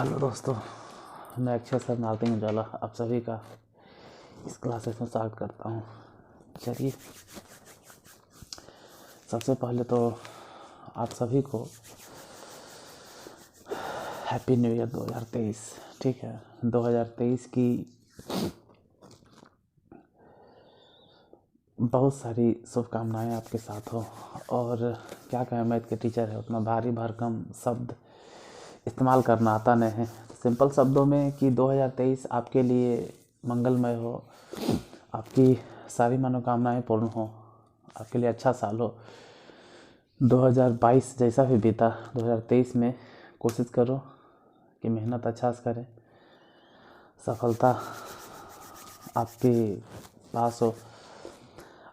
Hello दोस्तों, मैं Akshay sir नार्तिंग उजाला आप सभी का इस क्लासेस में स्वागत करता हूँ। चलिए, सबसे पहले तो आप सभी को हैप्पी न्यू ईयर 2023। ठीक है, 2023 की बहुत सारी शुभकामनाएं आपके साथ हो। और क्या कहें, मैथ के टीचर है, उतना भारी भरकम शब्द इस्तेमाल करना आता नहीं है। सिंपल शब्दों में कि 2023 आपके लिए मंगलमय हो, आपकी सारी मनोकामनाएं पूर्ण हो, आपके लिए अच्छा साल हो। 2022 जैसा भी बीता, 2023 में कोशिश करो कि मेहनत अच्छा से करें, सफलता आपके पास हो,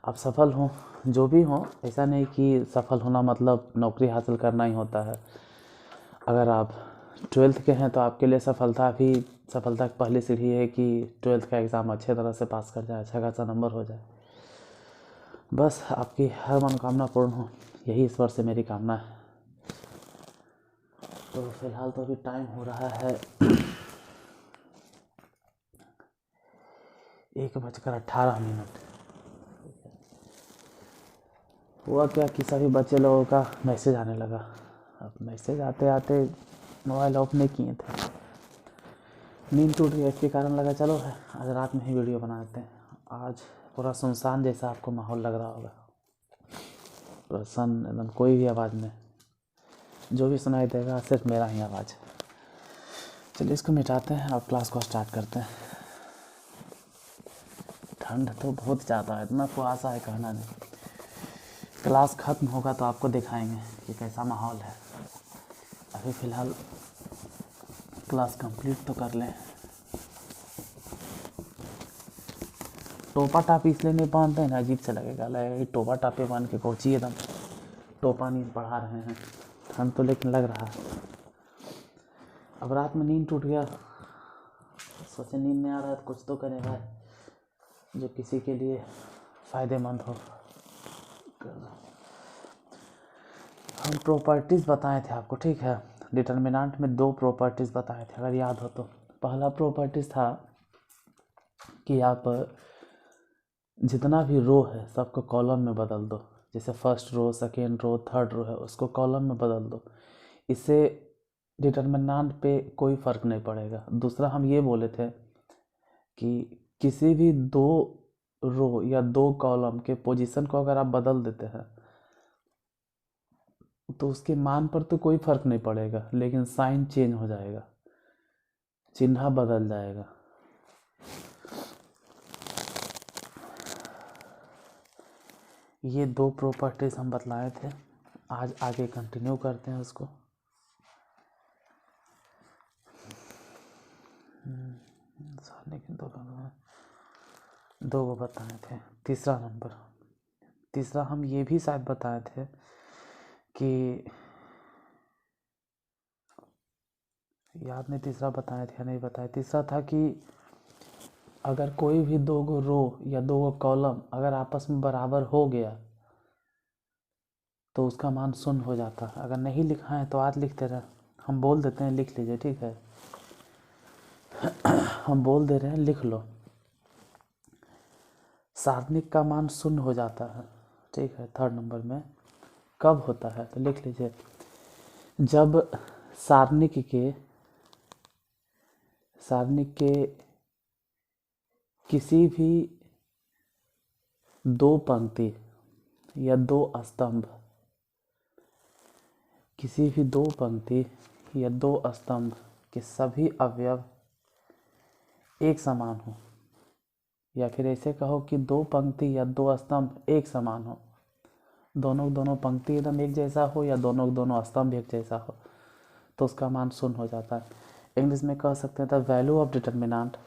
आप सफल हों। जो भी हो, ऐसा नहीं कि सफल होना मतलब नौकरी हासिल करना ही होता है। अगर आप 12th के हैं तो आपके लिए सफलता की पहली सीढ़ी है कि 12th का एग्ज़ाम अच्छे तरह से पास कर जाए, अच्छा खासा नंबर हो जाए। बस आपकी हर मनोकामना पूर्ण हो, यही ईश्वर से मेरी कामना है। तो फिलहाल तो अभी टाइम हो रहा है 1:18। हुआ क्या कि सभी बच्चे लोगों का मैसेज आने लगा। अब मैसेज आते आते मोबाइल ऑफ नहीं किए थे, नींद टूट गई। इसके कारण लगा चलो है आज रात में ही वीडियो बना देते हैं। आज पूरा सुनसान जैसा आपको माहौल लग रहा होगा, पूरा सन एकदम, कोई भी आवाज़ नहीं, जो भी सुनाई देगा सिर्फ मेरा ही आवाज़। चलिए इसको मिटाते हैं और क्लास को स्टार्ट करते हैं। ठंड तो बहुत ज़्यादा है, इतना कुहासा है कहना नहीं। क्लास ख़त्म होगा तो आपको दिखाएंगे कि कैसा माहौल है। अभी फ़िलहाल क्लास कंप्लीट तो कर लें। टोपा टापी इसलिए नहीं पहनते हैं ना, अजीब से लगेगा कि टोपा टापी पहन के कोची एकदम टोपा नहीं पढ़ा रहे हैं। ठंड तो लेकिन लग रहा है। अब रात में नींद टूट गया, सोचे नींद नहीं आ रहा है तो कुछ तो करें भाई जो किसी के लिए फ़ायदेमंद हो। हम प्रॉपर्टीज़ बताए थे आपको, ठीक है। डिटर्मिनेंट में 2 प्रॉपर्टीज़ बताए थे, अगर याद हो तो। पहला प्रॉपर्टीज़ था कि आप जितना भी रो है सबको कॉलम में बदल दो। जैसे first row, second row, third row है, उसको कॉलम में बदल दो। इससे डिटर्मिनेंट पे कोई फ़र्क नहीं पड़ेगा। दूसरा हम ये बोले थे कि किसी भी 2 रो या 2 कॉलम के पोजीशन को अगर आप बदल देते हैं तो उसके मान पर तो कोई फ़र्क नहीं पड़ेगा, लेकिन साइन चेंज हो जाएगा, चिन्ह बदल जाएगा। ये 2 प्रॉपर्टीज़ हम बतलाए थे, आज आगे कंटिन्यू करते हैं उसको। लेकिन 2 बताए थे। तीसरा हम ये भी शायद बताए थे कि याद नहीं तीसरा बताए थे या नहीं बताए। तीसरा था कि अगर कोई भी 2 रो या 2 कॉलम अगर आपस में बराबर हो गया तो उसका मान 0 हो जाता है। अगर नहीं लिखा है तो आज लिखते रहे, हम बोल देते हैं लिख लीजिए, ठीक है। हम बोल दे रहे हैं लिख लो। सारणिक का मान 0 हो जाता है, ठीक है। 3rd नंबर में कब होता है तो लिख लीजिए, जब सारणिक के किसी भी 2 पंक्ति या 2 स्तंभ, किसी भी 2 पंक्ति या 2 स्तंभ के सभी अवयव एक समान हो, या फिर ऐसे कहो कि 2 पंक्ति या 2 स्तंभ एक समान हो, दोनों पंक्ति एकदम एक जैसा हो या दोनों स्तंभ एक जैसा हो, तो उसका मान 0 हो जाता है। इंग्लिश में कह सकते हैं the value of determinant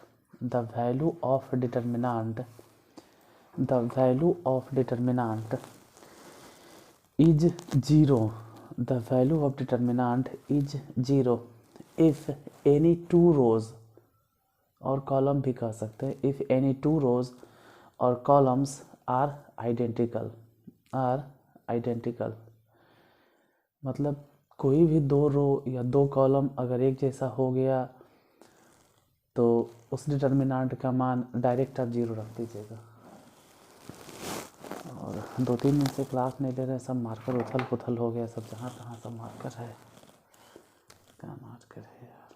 is 0 if any 2 रोज, और कॉलम भी कह सकते हैं, इफ एनी 2 रोज और कॉलम्स आर आइडेंटिकल। मतलब कोई भी दो रो या दो कॉलम अगर एक जैसा हो गया तो उस डिटर्मिनेंट का मान डायरेक्ट आप 0 रख दीजिएगा। और 2-3 दिन से क्लास नहीं ले रहे, सब मार्कर उथल पुथल हो गया, सब जहाँ तहाँ सब मार्कर है। क्या मार्कर है यार,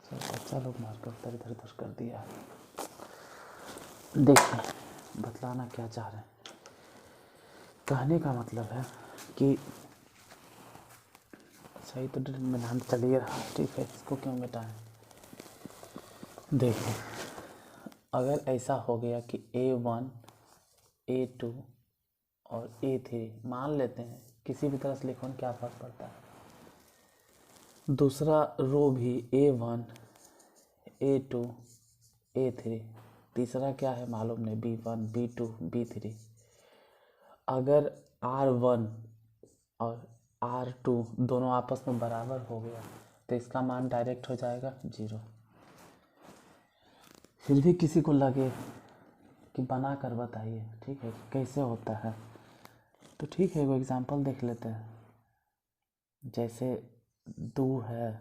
सब बच्चा लोग मार्कर इधर इधर कर दिया। देखिए बतलाना क्या चाह रहे हैं, कहने का मतलब है कि सही तो डिटर्मिनेंट चलिए रहा, ठीक है, इसको क्यों मिटाएं। देखिए अगर ऐसा हो गया कि A1 A2 और A3 मान लेते हैं, किसी भी तरह से लिखो क्या फर्क पड़ता है। दूसरा रो भी A1 A2 A3, तीसरा क्या है मालूम नहीं, B1 B2 B3। अगर R1 और R2 दोनों आपस में बराबर हो गया तो इसका मान डायरेक्ट हो जाएगा 0। फिर भी किसी को लगे कि बना कर बताइए, ठीक है, कैसे होता है, तो ठीक है वो एग्जांपल देख लेते हैं। जैसे 2 है,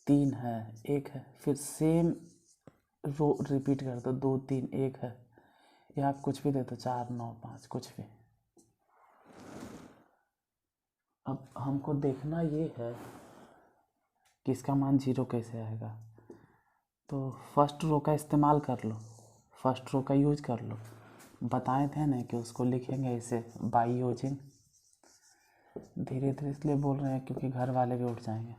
3 है, 1 है, फिर सेम रो रिपीट कर दो, 2 3 1 है, या आप कुछ भी दे दो, 4 9 5 कुछ भी। अब हमको देखना ये है कि इसका मान 0 कैसे आएगा। तो फर्स्ट रो का इस्तेमाल कर लो, फर्स्ट रो का यूज कर लो। बताए थे ना कि उसको लिखेंगे ऐसे बाई यूजिंग। धीरे धीरे इसलिए बोल रहे हैं क्योंकि घर वाले भी उठ जाएंगे,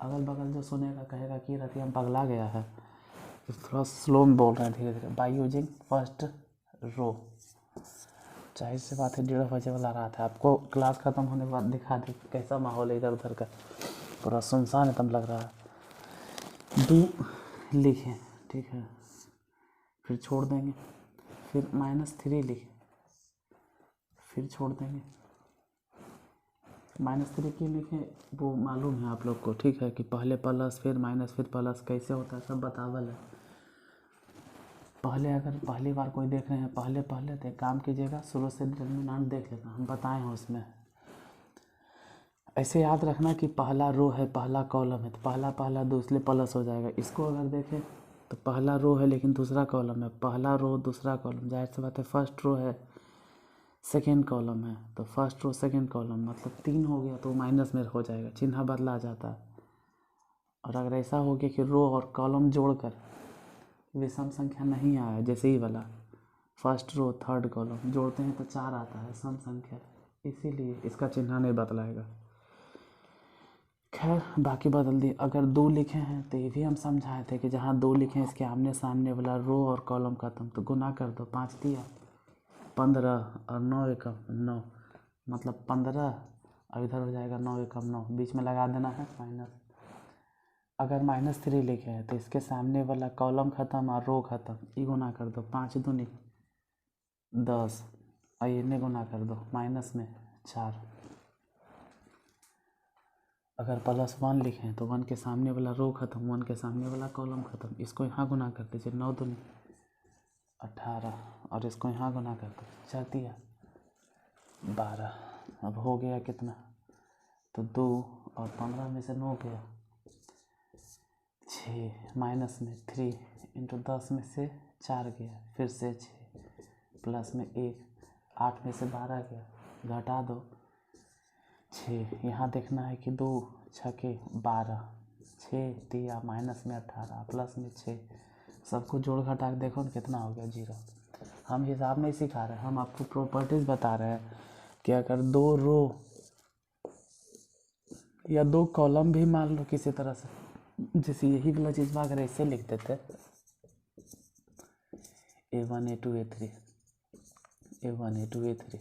अगल बगल जो सुनेगा कहेगा कि रतिया पगला गया है, तो थोड़ा स्लो में बोल रहे हैं धीरे धीरे। By using first row. जाहिर सी बात है 1:30 बजे वाला रात है, आपको क्लास ख़त्म होने के बाद दिखा दी कैसा माहौल है इधर उधर का, पूरा सुनसान एकदम लग रहा है। 2 लिखें, ठीक है, फिर छोड़ देंगे, फिर -3 लिखें, फिर छोड़ देंगे। -3 क्यों लिखें वो मालूम है आप लोग को, ठीक है, कि पहले प्लस फिर माइनस फिर प्लस कैसे होता है सब बतावल है। पहले अगर पहली बार कोई देख रहे हैं, पहले तो एक काम कीजिएगा, शुरू से डिटर्मिनेंट देख लेना, हम बताए हैं उसमें। ऐसे याद रखना कि पहला रो है, पहला कॉलम है, तो पहला दूसरे प्लस हो जाएगा। इसको अगर देखें तो पहला रो है लेकिन दूसरा कॉलम है, पहला रो दूसरा कॉलम, जाहिर सी बात है फर्स्ट रो है सेकेंड कॉलम है, तो फर्स्ट रो सेकेंड कॉलम मतलब 3 हो गया तो माइनस में हो जाएगा, चिन्ह बदला जाता है। और अगर ऐसा हो गया कि रो और कॉलम जोड़कर विषम संख्या नहीं आया, जैसे ही वाला फर्स्ट रो थर्ड कॉलम जोड़ते हैं तो 4 आता है सम संख्या, इसीलिए इसका चिन्ह नहीं बदलाएगा। खैर बाकी बदल दिए। अगर 2 लिखे हैं तो ये भी हम समझाए थे कि जहाँ 2 लिखे हैं इसके आमने सामने वाला रो और कॉलम खत्म, तो गुना कर दो, 5 दिया 15 और 9 एकम 9, मतलब 15 और इधर हो जाएगा 9 एकम 9, बीच में लगा देना है माइनस। अगर -3 लिखे हैं तो इसके सामने वाला कॉलम ख़त्म और रो ख़त्म, ये गुना कर दो, 5 दूनी 10 और इन्हें गुना कर दो माइनस में 4। अगर +1 लिखे हैं तो 1 के सामने वाला रो ख़त्म, 1 के सामने वाला कॉलम ख़त्म, इसको यहाँ गुना कर दीजिए, 9 दूनी 18 और इसको यहाँ गुना कर दो, 4 दिया 12। अब हो गया कितना, तो 2 और 15 में से 9 गया 6, माइनस में 3 इंटू 10 में से 4 गया, फिर से 6 प्लस में 1, 8 में से 12 गया, घटा दो 6। यहाँ देखना है कि 2 छके 12, 6 दिया माइनस में 18 प्लस में 6, सबको जोड़ घटा के देखो कितना हो गया 0। हम हिसाब नहीं सिखा रहे हैं, हम आपको प्रॉपर्टीज़ बता रहे हैं कि अगर 2 रो या 2 कॉलम भी मान लो किसी तरह से, जैसे यही वाला चीज़ अगर ऐसे लिख देते A1 A2 A3 A1 A2 A3,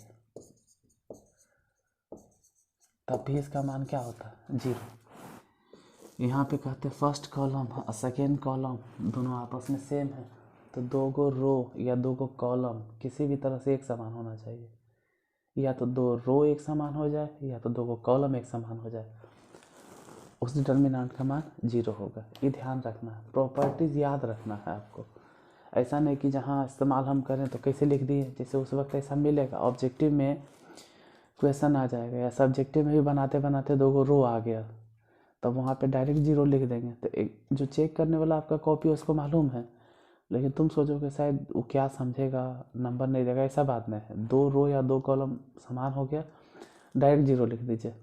तब भी इसका मान क्या होता, 0। यहाँ पे कहते फर्स्ट कॉलम और सेकेंड कॉलम दोनों आपस में सेम है, तो 2 गो रो या 2 गो कॉलम किसी भी तरह से एक समान होना चाहिए, या तो 2 रो एक समान हो जाए या तो 2 गो कॉलम एक समान हो जाए, उस डिटर्मिनेंट का मान 0 होगा। ये ध्यान रखना है, प्रॉपर्टीज़ याद रखना है आपको। ऐसा नहीं कि जहाँ इस्तेमाल हम करें तो कैसे लिख दिए, जैसे उस वक्त ऐसा मिलेगा। ऑब्जेक्टिव में क्वेश्चन आ जाएगा या सब्जेक्टिव में भी बनाते बनाते 2 रो आ गया, तब वहाँ पे डायरेक्ट 0 लिख देंगे। तो एक जो चेक करने वाला आपका कॉपी उसको मालूम है, लेकिन तुम सोचोगे शायद वो क्या समझेगा, नंबर नहीं देगा। ऐसा बात नहीं है, 2 रो या 2 कॉलम समान हो गया, डायरेक्ट 0 लिख दीजिए।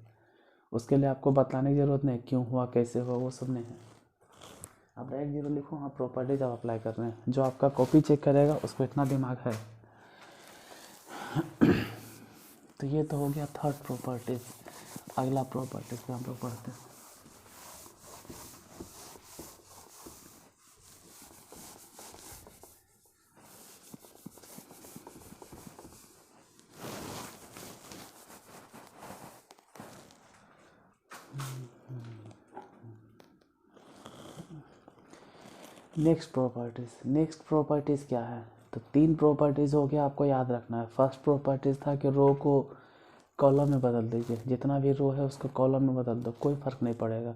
उसके लिए आपको बताने की ज़रूरत नहीं क्यों हुआ कैसे हुआ, वो सब नहीं है। आप डायरेक्ट 0 लिखो। हाँ, प्रॉपर्टीज आप अप्लाई कर रहे हैं, जो आपका कॉपी चेक करेगा उसको इतना दिमाग है। तो ये तो हो गया थर्ड प्रॉपर्टीज। अगला प्रॉपर्टीज पे हम लोग पढ़ते हैं। नेक्स्ट प्रॉपर्टीज़ क्या है? तो 3 प्रॉपर्टीज़ हो गया, आपको याद रखना है। फर्स्ट प्रॉपर्टीज़ था कि रो को कॉलम में बदल दीजिए, जितना भी रो है उसको कॉलम में बदल दो, कोई फ़र्क नहीं पड़ेगा।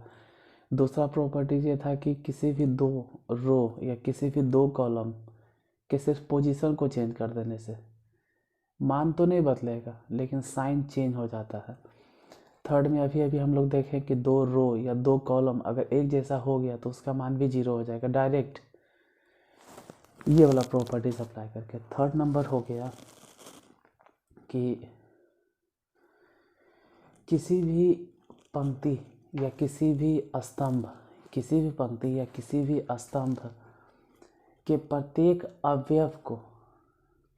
दूसरा प्रॉपर्टीज़ ये था कि किसी भी 2 रो या किसी भी 2 कॉलम के सिर्फ पोजीशन को चेंज कर देने से मान तो नहीं बदलेगा, लेकिन साइन चेंज हो जाता है। थर्ड में अभी हम लोग देखें कि 2 रो या 2 कॉलम अगर एक जैसा हो गया तो उसका मान भी 0 हो जाएगा डायरेक्ट, ये वाला प्रॉपर्टीज अप्लाई करके। थर्ड नंबर हो गया कि किसी भी पंक्ति या किसी भी स्तंभ के प्रत्येक अवयव को,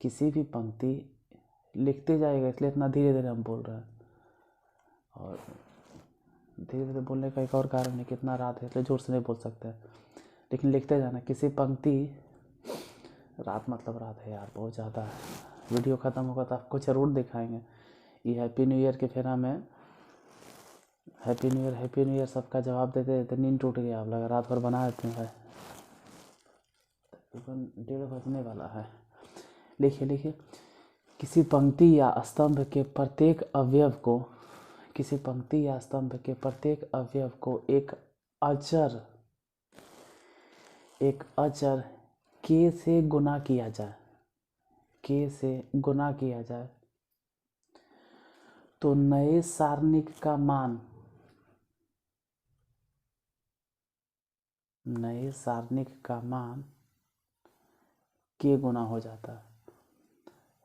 किसी भी पंक्ति लिखते जाएगा, इसलिए इतना धीरे धीरे हम बोल रहे हैं। और धीरे धीरे बोलने का एक और कारण है कि इतना रात है इसलिए जोर से नहीं बोल सकते, लेकिन लिखते जाना। किसी पंक्ति, रात मतलब रात है यार, बहुत ज़्यादा है। वीडियो ख़त्म होगा तो आपको ज़रूर दिखाएंगे। ये हैप्पी न्यू ईयर के फेरा में हैप्पी न्यू ईयर सबका जवाब देते देते नींद टूट गया। आप लगा रात भर बना देते हैं, तकरीबन 1:30 बजने वाला है। लिखिए किसी पंक्ति या स्तंभ के प्रत्येक अवयव को एक अचर के से गुना किया जाए तो नए सारणिक का मान के गुना हो जाता है।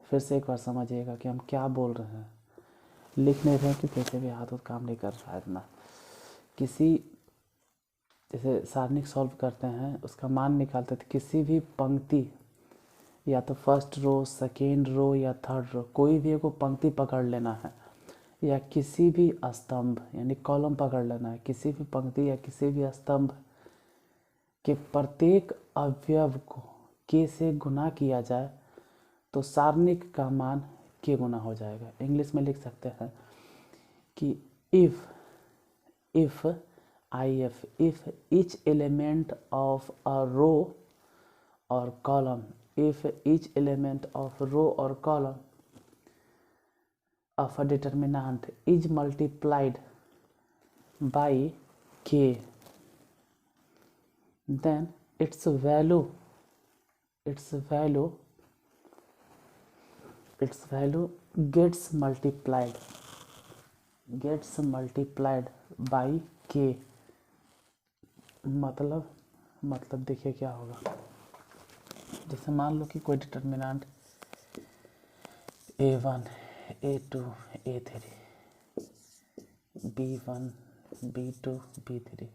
फिर से एक बार समझिएगा कि हम क्या बोल रहे हैं। लिख नहीं रहे कि कैसे भी हाथ काम नहीं कर रहा है इतना। जैसे सारणिक सॉल्व करते हैं, उसका मान निकालते थे। किसी भी पंक्ति, या तो फर्स्ट रो, सेकेंड रो या थर्ड रो, कोई भी एक पंक्ति पकड़ लेना है, या किसी भी स्तंभ यानी कॉलम पकड़ लेना है। किसी भी पंक्ति या किसी भी स्तंभ के प्रत्येक अवयव को के से गुना किया जाए तो सारणिक का मान के गुना हो जाएगा। इंग्लिश में लिख सकते हैं कि if each element of a row or column of a determinant is multiplied by k, then its value gets multiplied by k। मतलब देखिए क्या होगा। जैसे मान लो कि कोई determinant a1 a2 a3 b1 b2 b3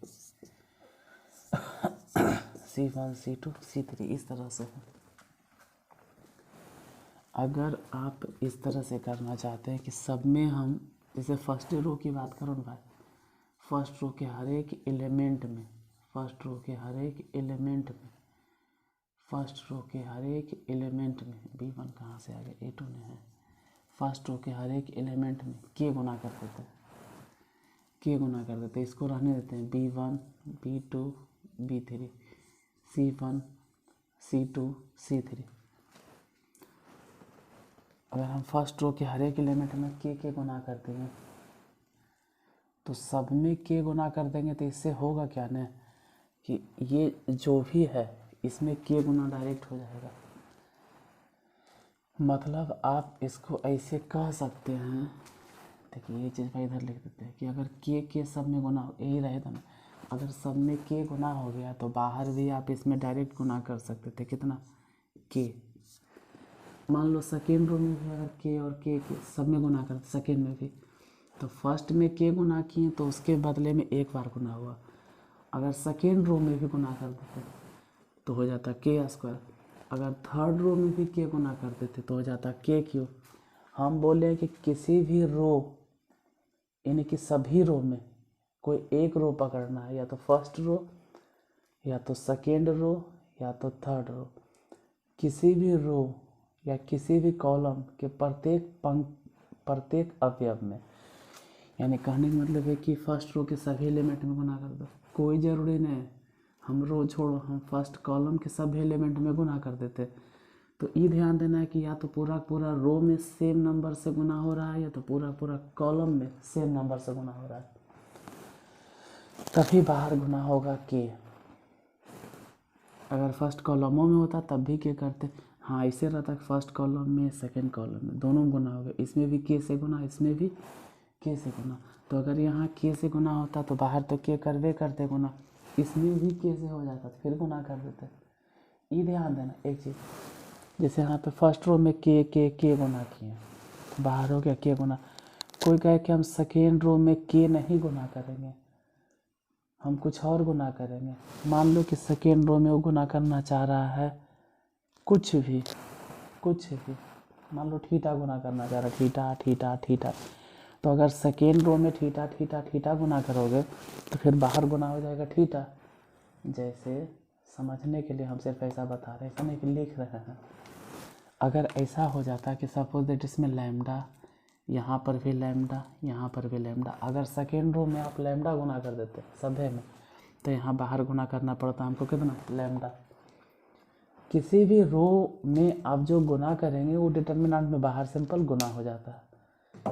c1 c2 c3 इस तरह से है। अगर आप इस तरह से करना चाहते हैं कि सब में हम, जैसे फर्स्ट रो की बात करो ना भाई, फर्स्ट रो के हर एक एलिमेंट में b1 कहाँ से आ गया, a2 में है। फर्स्ट रो के हर एक एलिमेंट में के गुना कर देते हैं। इसको रहने देते हैं b1 b2 b3 c1 c2 c3। अगर हम फर्स्ट रो के हर एक एलिमेंट में के गुना कर देंगे तो सब में के गुना कर देंगे, तो इससे होगा क्या ना कि ये जो भी है इसमें के गुना डायरेक्ट हो जाएगा। मतलब आप इसको ऐसे कह सकते हैं, देखिए ये चीज़ मैं इधर लिख देते हैं कि अगर के सब में गुना यही रहे था ना, अगर सब में के गुना हो गया तो बाहर भी आप इसमें डायरेक्ट गुना कर सकते थे। कितना? के। मान लो सेकेंड रो में भी अगर के और के सब में गुना करते, सेकेंड में भी, तो फर्स्ट में के गुना किए तो उसके बदले में एक बार गुना हुआ। अगर सेकेंड रो में भी गुना कर देते तो हो जाता के स्क्वायर। अगर थर्ड रो में भी के गुना कर देते तो हो जाता के क्यूब। हम बोले कि किसी भी रो, यानी कि सभी रो में कोई एक रो पकड़ना है, या तो फर्स्ट रो या तो सेकेंड रो या तो थर्ड रो। किसी भी रो या किसी भी कॉलम के प्रत्येक अवयव में, यानी कहने का मतलब है कि फर्स्ट रो के सभी एलिमेंट में गुना कर दो। कोई ज़रूरी नहीं हम रो छोड़ो, हम फर्स्ट कॉलम के सभी एलिमेंट में गुना कर देते। तो ये ध्यान देना है कि या तो पूरा रो में सेम नंबर से गुना हो रहा है, या तो पूरा कॉलम में सेम नंबर से गुना हो रहा है, तभी बाहर गुना होगा के। अगर फर्स्ट कॉलमों में होता तब भी के करते। हाँ, ऐसे रहता फर्स्ट कॉलम में सेकंड कॉलम में दोनों गुना हो गए, इसमें भी के से गुना, इसमें भी के से गुना। तो अगर यहाँ के से गुना होता तो बाहर तो के करवे करते गुना, इसमें भी के से हो जाता तो फिर गुना कर देते। ये ध्यान देना एक चीज़, जैसे यहाँ पे फर्स्ट रो में के गुना किए तो बाहर हो गया के गुना। कोई कहे कि हम सेकेंड रो में के नहीं गुना करेंगे, हम कुछ और गुना करेंगे। मान लो कि सेकेंड रो में वो गुना करना चाह रहा है कुछ भी, मान लो थीटा गुना करना चाह रहा है, थीटा। तो अगर सेकेंड रो में थीटा गुना करोगे तो फिर बाहर गुना हो जाएगा थीटा। जैसे समझने के लिए हम सिर्फ ऐसा बता रहे हैं, ऐसा नहीं कि लिख रहे हैं। अगर ऐसा हो जाता कि सपोज दैट इसमें लैम्डा, यहाँ पर भी लैम्डा, यहाँ पर भी लैम्डा, अगर सेकेंड रो में आप लैम्डा गुना कर देते सभे में, तो यहाँ बाहर गुना करना पड़ता हमको कितना? लैम्डा। किसी भी रो में आप जो गुना करेंगे वो डिटर्मिनेंट में बाहर सिंपल गुना हो जाता है।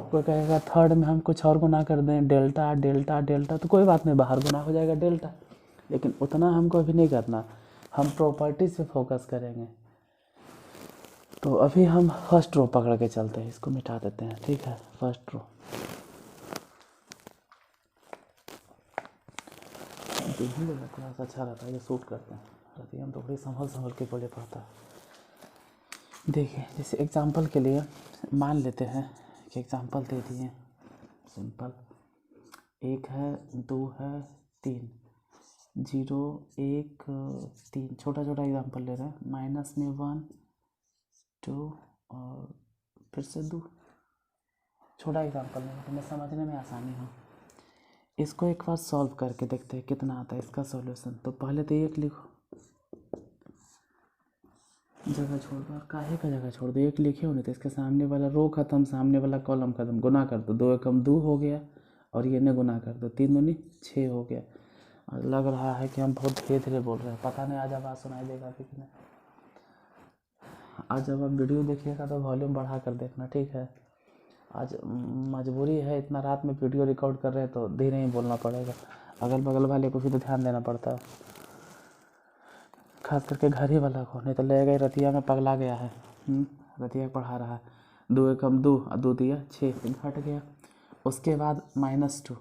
कोई कहेगा थर्ड में हम कुछ और गुना कर दें, डेल्टा, तो कोई बात नहीं, बाहर गुना हो जाएगा डेल्टा। लेकिन उतना हमको अभी नहीं करना, हम प्रॉपर्टीज पे फोकस करेंगे। तो अभी हम फर्स्ट रो पकड़ के चलते हैं, इसको मिटा देते हैं, ठीक है। फर्स्ट रो देखने में थोड़ा सा अच्छा रहता है, ये शूट करते हैं, रहती हम थोड़ी संभल के बोले पड़ता है। देखिए जैसे एग्जांपल के लिए मान लेते हैं कि एग्जांपल दे दिए सिंपल, 1 है, 2 है, 3, 0 1 3, छोटा एग्जांपल ले रहे हैं। माइनस में 1 2 और फिर से 2, छोटा एग्जांपल है तो मैं समझने में आसानी हो। इसको एक बार सॉल्व करके देखते हैं कितना आता है इसका सॉल्यूशन। तो पहले तो 1 लिखो, जगह छोड़ दो, और काहे का जगह छोड़ दो, 1 लिखे हो नहीं तो इसके सामने वाला रो खत्म, सामने वाला कॉलम खत्म, गुना कर दो, 2 एकम 2 हो गया, और ये ने गुना कर दो, 3 दूनी 6 हो गया। और लग रहा है कि हम बहुत धीरे धीरे बोल रहे हैं, पता नहीं आज आवाज़ सुनाई देगा कि नहीं। आज जब आप वीडियो देखिएगा तो वॉल्यूम बढ़ा कर देखना, ठीक है। आज मजबूरी है, इतना रात में वीडियो रिकॉर्ड कर रहे हैं तो धीरे ही बोलना पड़ेगा, अगल बगल वाले को भी तो ध्यान देना पड़ता है, खास करके घर ही वाला को, नहीं तो लगेगा रतिया में पगला गया है, रतिया पढ़ा रहा है। 2 एकम 2 और 2 दिया 6, घट गया। उसके बाद -2,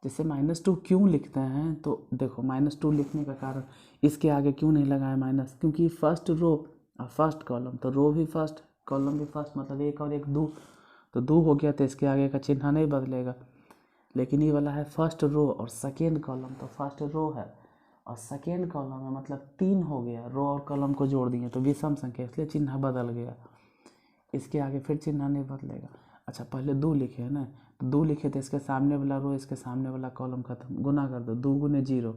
जैसे -2 क्यों लिखते हैं तो देखो, -2 लिखने का कारण इसके आगे क्यों नहीं लगाया माइनस, क्योंकि फर्स्ट रो और फर्स्ट कॉलम, तो रो भी फर्स्ट कॉलम भी फर्स्ट, मतलब 1 और 1 2, तो 2 हो गया तो इसके आगे का चिन्ह नहीं बदलेगा। लेकिन ये वाला है फर्स्ट रो और सेकेंड कॉलम, तो फर्स्ट रो है और सेकेंड कॉलम है, मतलब 3 हो गया, रो और कॉलम को जोड़ दिए तो विषम संख्या, इसलिए चिन्ह बदल गया। इसके आगे फिर चिन्ह नहीं बदलेगा। अच्छा पहले 2 लिखे है ना, तो 2 लिखे तो इसके सामने वाला रो, इसके सामने वाला कॉलम खत्म, गुना कर दो, 2 गुने 0,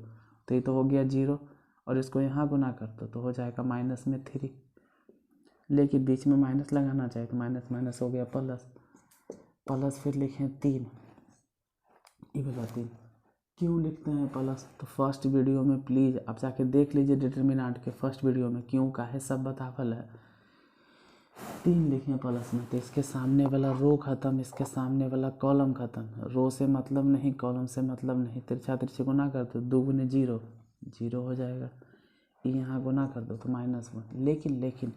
तो ये तो हो गया 0, और इसको यहाँ गुना कर दो तो हो जाएगा -3, लेकिन बीच में माइनस लगाना चाहिए तो माइनस हो गया प्लस, फिर लिखें 3, ये वाला 3 क्यों लिखते हैं प्लस, तो फर्स्ट वीडियो में प्लीज़ आप जाके देख लीजिए डिटर्मिनेंट के फर्स्ट वीडियो में क्यों काहे सब बतावल है। 3 लिखें प्लस में तो इसके सामने वाला रो खत्म, इसके सामने वाला कॉलम खत्म, रो से मतलब नहीं, कॉलम से मतलब नहीं, तिरछा तिरछी गुना कर दो, 2 गुने 0 0 हो जाएगा। यहाँ गुना कर दो तो -1, लेकिन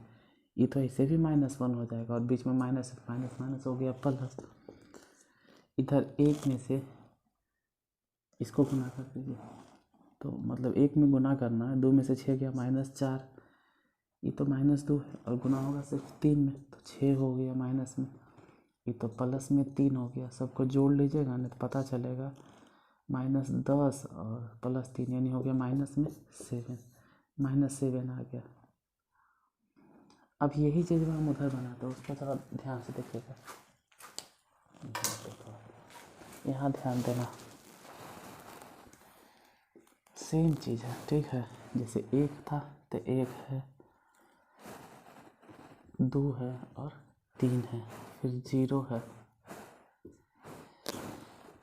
ये तो ऐसे भी -1 हो जाएगा और बीच में माइनस माइनस हो गया प्लस। इधर 1 में से इसको गुना कर दीजिए, तो मतलब 1 में गुना करना है, 2 में से 6 गया -4, ये तो -2 है और गुना होगा सिर्फ 3 में, तो 6 हो गया माइनस में, ये तो प्लस में 3 हो गया। सबको जोड़ लीजिएगा नहीं तो पता चलेगा, -10 और +3 यानी हो गया -7, -7 आ गया। अब यही चीज़ में हम उधर बनाते हैं, उसको थोड़ा ध्यान से देखिएगा, यहाँ ध्यान देना, सेम चीज़ है, ठीक है। जैसे 1 था तो 1 है, 2 है और 3 है, फिर 0 है,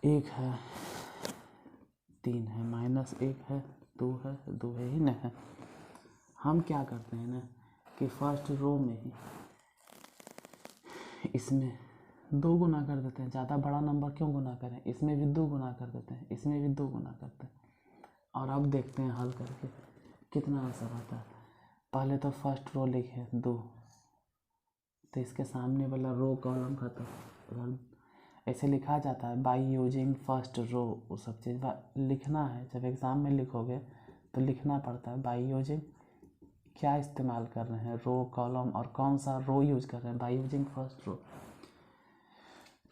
1 है, 3 है, -1 है, 2 है, 2 है ही नहीं है। हम क्या करते हैं ना कि फर्स्ट रो में ही इसमें 2 गुना कर देते हैं। ज़्यादा बड़ा नंबर क्यों गुना करें, इसमें भी 2 गुना कर देते हैं, इसमें भी 2 गुना करते हैं, और अब देखते हैं हल करके कितना आंसर आता है। पहले तो फर्स्ट रो लिखे 2, तो इसके सामने वाला रो कॉलम खत्म। ऐसे लिखा जाता है बाय यूजिंग फर्स्ट रो, वो सब चीज़ लिखना है। जब एग्ज़ाम में लिखोगे तो लिखना पड़ता है बाय यूजिंग, क्या इस्तेमाल कर रहे हैं, रो कॉलम, और कौन सा रो यूज कर रहे हैं, बाय यूजिंग फर्स्ट रो।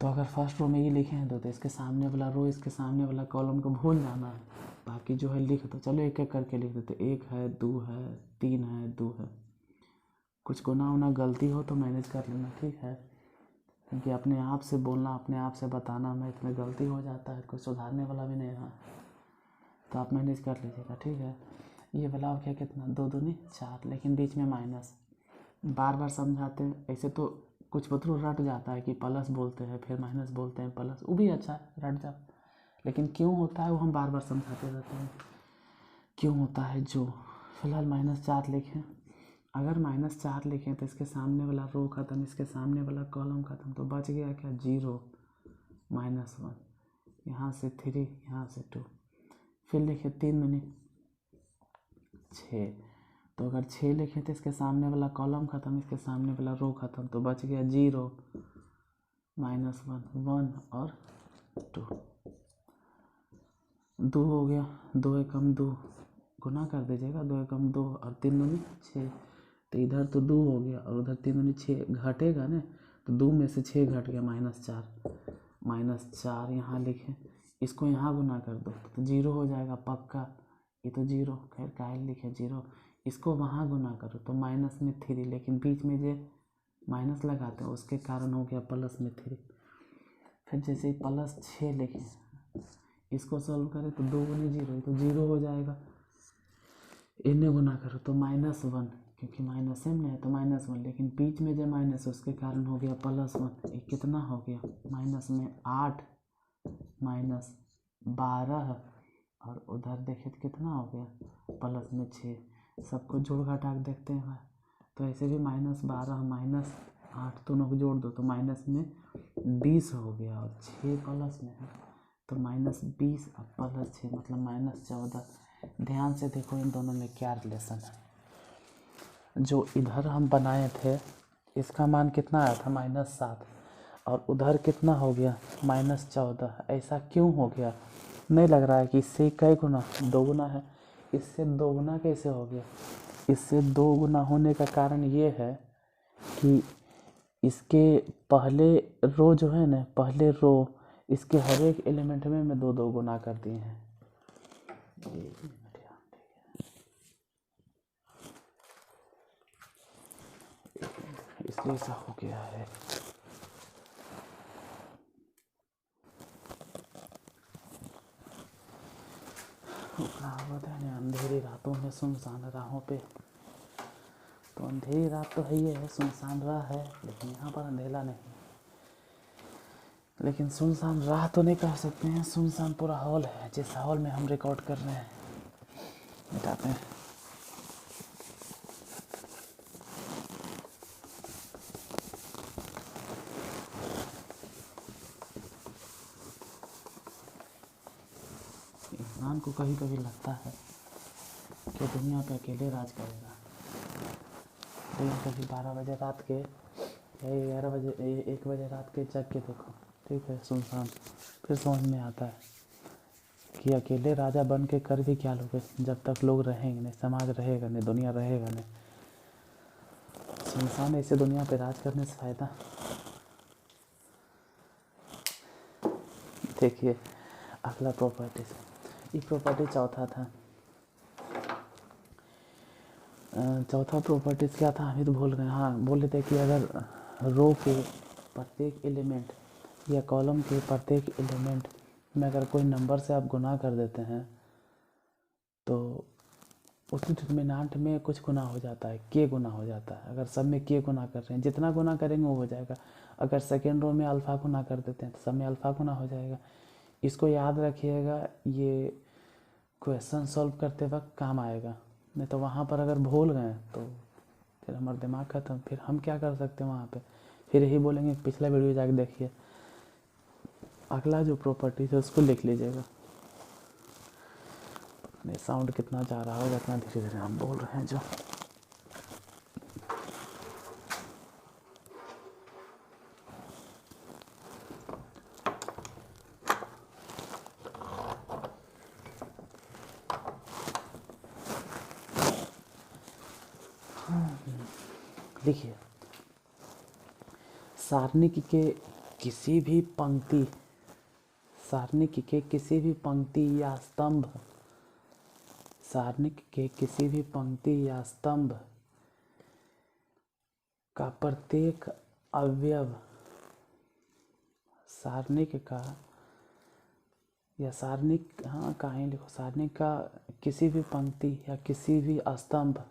तो अगर फर्स्ट रो में ये लिखे हैं तो इसके सामने वाला रो, इसके सामने वाला कॉलम को भूल जाना है, बाकी जो है लिख दो। चलो एक एक करके लिख देते, 1 है, 2 है, 3 है, 2 है। कुछ गुना उना गलती हो तो मैनेज कर लेना, ठीक है, क्योंकि अपने आप से बोलना, अपने आप से बताना में इसमें गलती हो जाता है, कोई सुधारने वाला भी नहीं है, तो आप मैनेज कर लीजिएगा, ठीक है। ये वाला हो गया कितना, 2 दूनी 4, लेकिन बीच में माइनस, बार बार समझाते हैं। ऐसे तो कुछ बतरू रट जाता है कि प्लस बोलते हैं फिर माइनस बोलते हैं प्लस, वो भी अच्छा है, रट जाओ, लेकिन क्यों होता है वो हम बार बार समझाते रहते हैं क्यों होता है। जो फिलहाल -4 लिखें, अगर -4 लिखें तो इसके सामने वाला रो ख़त्म, इसके सामने वाला कॉलम ख़त्म, तो बच गया क्या, 0, -1, यहाँ से 3, यहाँ से 2, फिर लिखे 3 दूनी 6, तो अगर 6 लिखे तो इसके सामने वाला कॉलम ख़त्म, इसके सामने वाला रो ख़त्म, तो बच गया 0, -1, 1 और 2, 2 हो गया, 2 एकम 2, गुना कर दीजिएगा, 2 एकम 2 और 3 दूनी 6, तो इधर तो 2 हो गया और उधर 3 दूनी 6, घटेगा ना, तो 2 में से 6 घट गया, -4 यहाँ लिखें, इसको यहाँ गुना कर दो तो 0 हो जाएगा पक्का, ये तो 0, खैर काहे लिखे 0, इसको वहाँ गुना करो तो माइनस में 3, लेकिन बीच में जो माइनस लगाते हैं उसके कारण हो गया प्लस में 3। फिर जैसे +6 लिखें, इसको सॉल्व करें तो 2 गुनी 0, तो 0 हो जाएगा, इन्हें गुना करो तो -1, क्योंकि माइनस में है तो -1, लेकिन बीच में जो माइनस है उसके कारण हो गया +1। ये कितना हो गया, माइनस में 8, -12, और उधर देखे तो कितना हो गया, प्लस में 6। सबको जोड़ घटा के देखते हैं, तो ऐसे भी -12 -8 दोनों को जोड़ दो तो माइनस में 20 हो गया, और 6 प्लस में है तो -20 और +6 मतलब -14। ध्यान से देखो इन दोनों में क्या रिलेशन है। जो इधर हम बनाए थे इसका मान कितना आया था, -7, और उधर कितना हो गया, -14। ऐसा क्यों हो गया, नहीं लग रहा है कि इससे कई गुना, 2 गुना है, इससे 2 गुना कैसे हो गया। इससे 2 गुना होने का कारण ये है कि इसके पहले रो जो है ना, पहले रो इसके हर एक एलिमेंट में मैं 2 गुना कर दिए हैं, इसलिए ऐसा हो गया है। कहावत है ना, अंधेरी रातों में सुनसान राहों पे, तो अंधेरी रात तो है, ये है सुनसान राह है, लेकिन यहाँ पर अंधेरा नहीं, लेकिन सुनसान राह तो नहीं कह सकते हैं, सुनसान पूरा हॉल है जिस हॉल में हम रिकॉर्ड कर रहे हैं। मिटाते हैं, इंसान को कभी कभी लगता है कि तो दुनिया पे अकेले राज करेगा। लेकिन कभी 12 बजे रात के या 11 बजे 1 बजे रात के जग के देखो, ठीक है, सुनसान, फिर समझ में आता है कि अकेले राजा बन के कर भी क्या लोगे जब तक लोग रहेंगे नहीं, समाज रहेगा नहीं, दुनिया रहेगा नहीं। सुनसान ऐसे दुनिया पे राज करने से फ़ायदा। देखिए अगला प्रॉपर्टी से, ये प्रॉपर्टी चौथा था। चौथा प्रॉपर्टीज़ क्या था, हमें तो भूल गए। हाँ, बोले थे कि अगर रो के प्रत्येक एलिमेंट या कॉलम के प्रत्येक एलिमेंट में अगर कोई नंबर से आप गुना कर देते हैं तो उसी डिटर्मिनेंट में कुछ गुना हो जाता है, के गुना हो जाता है। अगर सब में के गुना कर रहे हैं, जितना गुना करेंगे वो हो जाएगा। अगर सेकेंड रो में अल्फ़ा गुना कर देते हैं तो सब में अल्फ़ा गुना हो जाएगा। इसको याद रखिएगा, ये क्वेश्चन सॉल्व करते वक्त काम आएगा। नहीं तो वहाँ पर अगर भूल गए तो फिर हमारा दिमाग खत्म। फिर हम क्या कर सकते हैं वहाँ पे, फिर यही बोलेंगे पिछला वीडियो जाके देखिए। अगला जो प्रॉपर्टी है उसको लिख लीजिएगा। नहीं साउंड कितना जा रहा होगा, इतना धीरे धीरे हम बोल रहे हैं जो। देखिए सारणी के किसी भी पंक्ति, सारणी के किसी भी पंक्ति या स्तंभ, सारणी के किसी भी पंक्ति या स्तंभ का प्रत्येक अवयव, सारणिक का या सारणिक, हाँ कहीं लिखो, सारणिक का किसी भी पंक्ति या किसी भी स्तंभ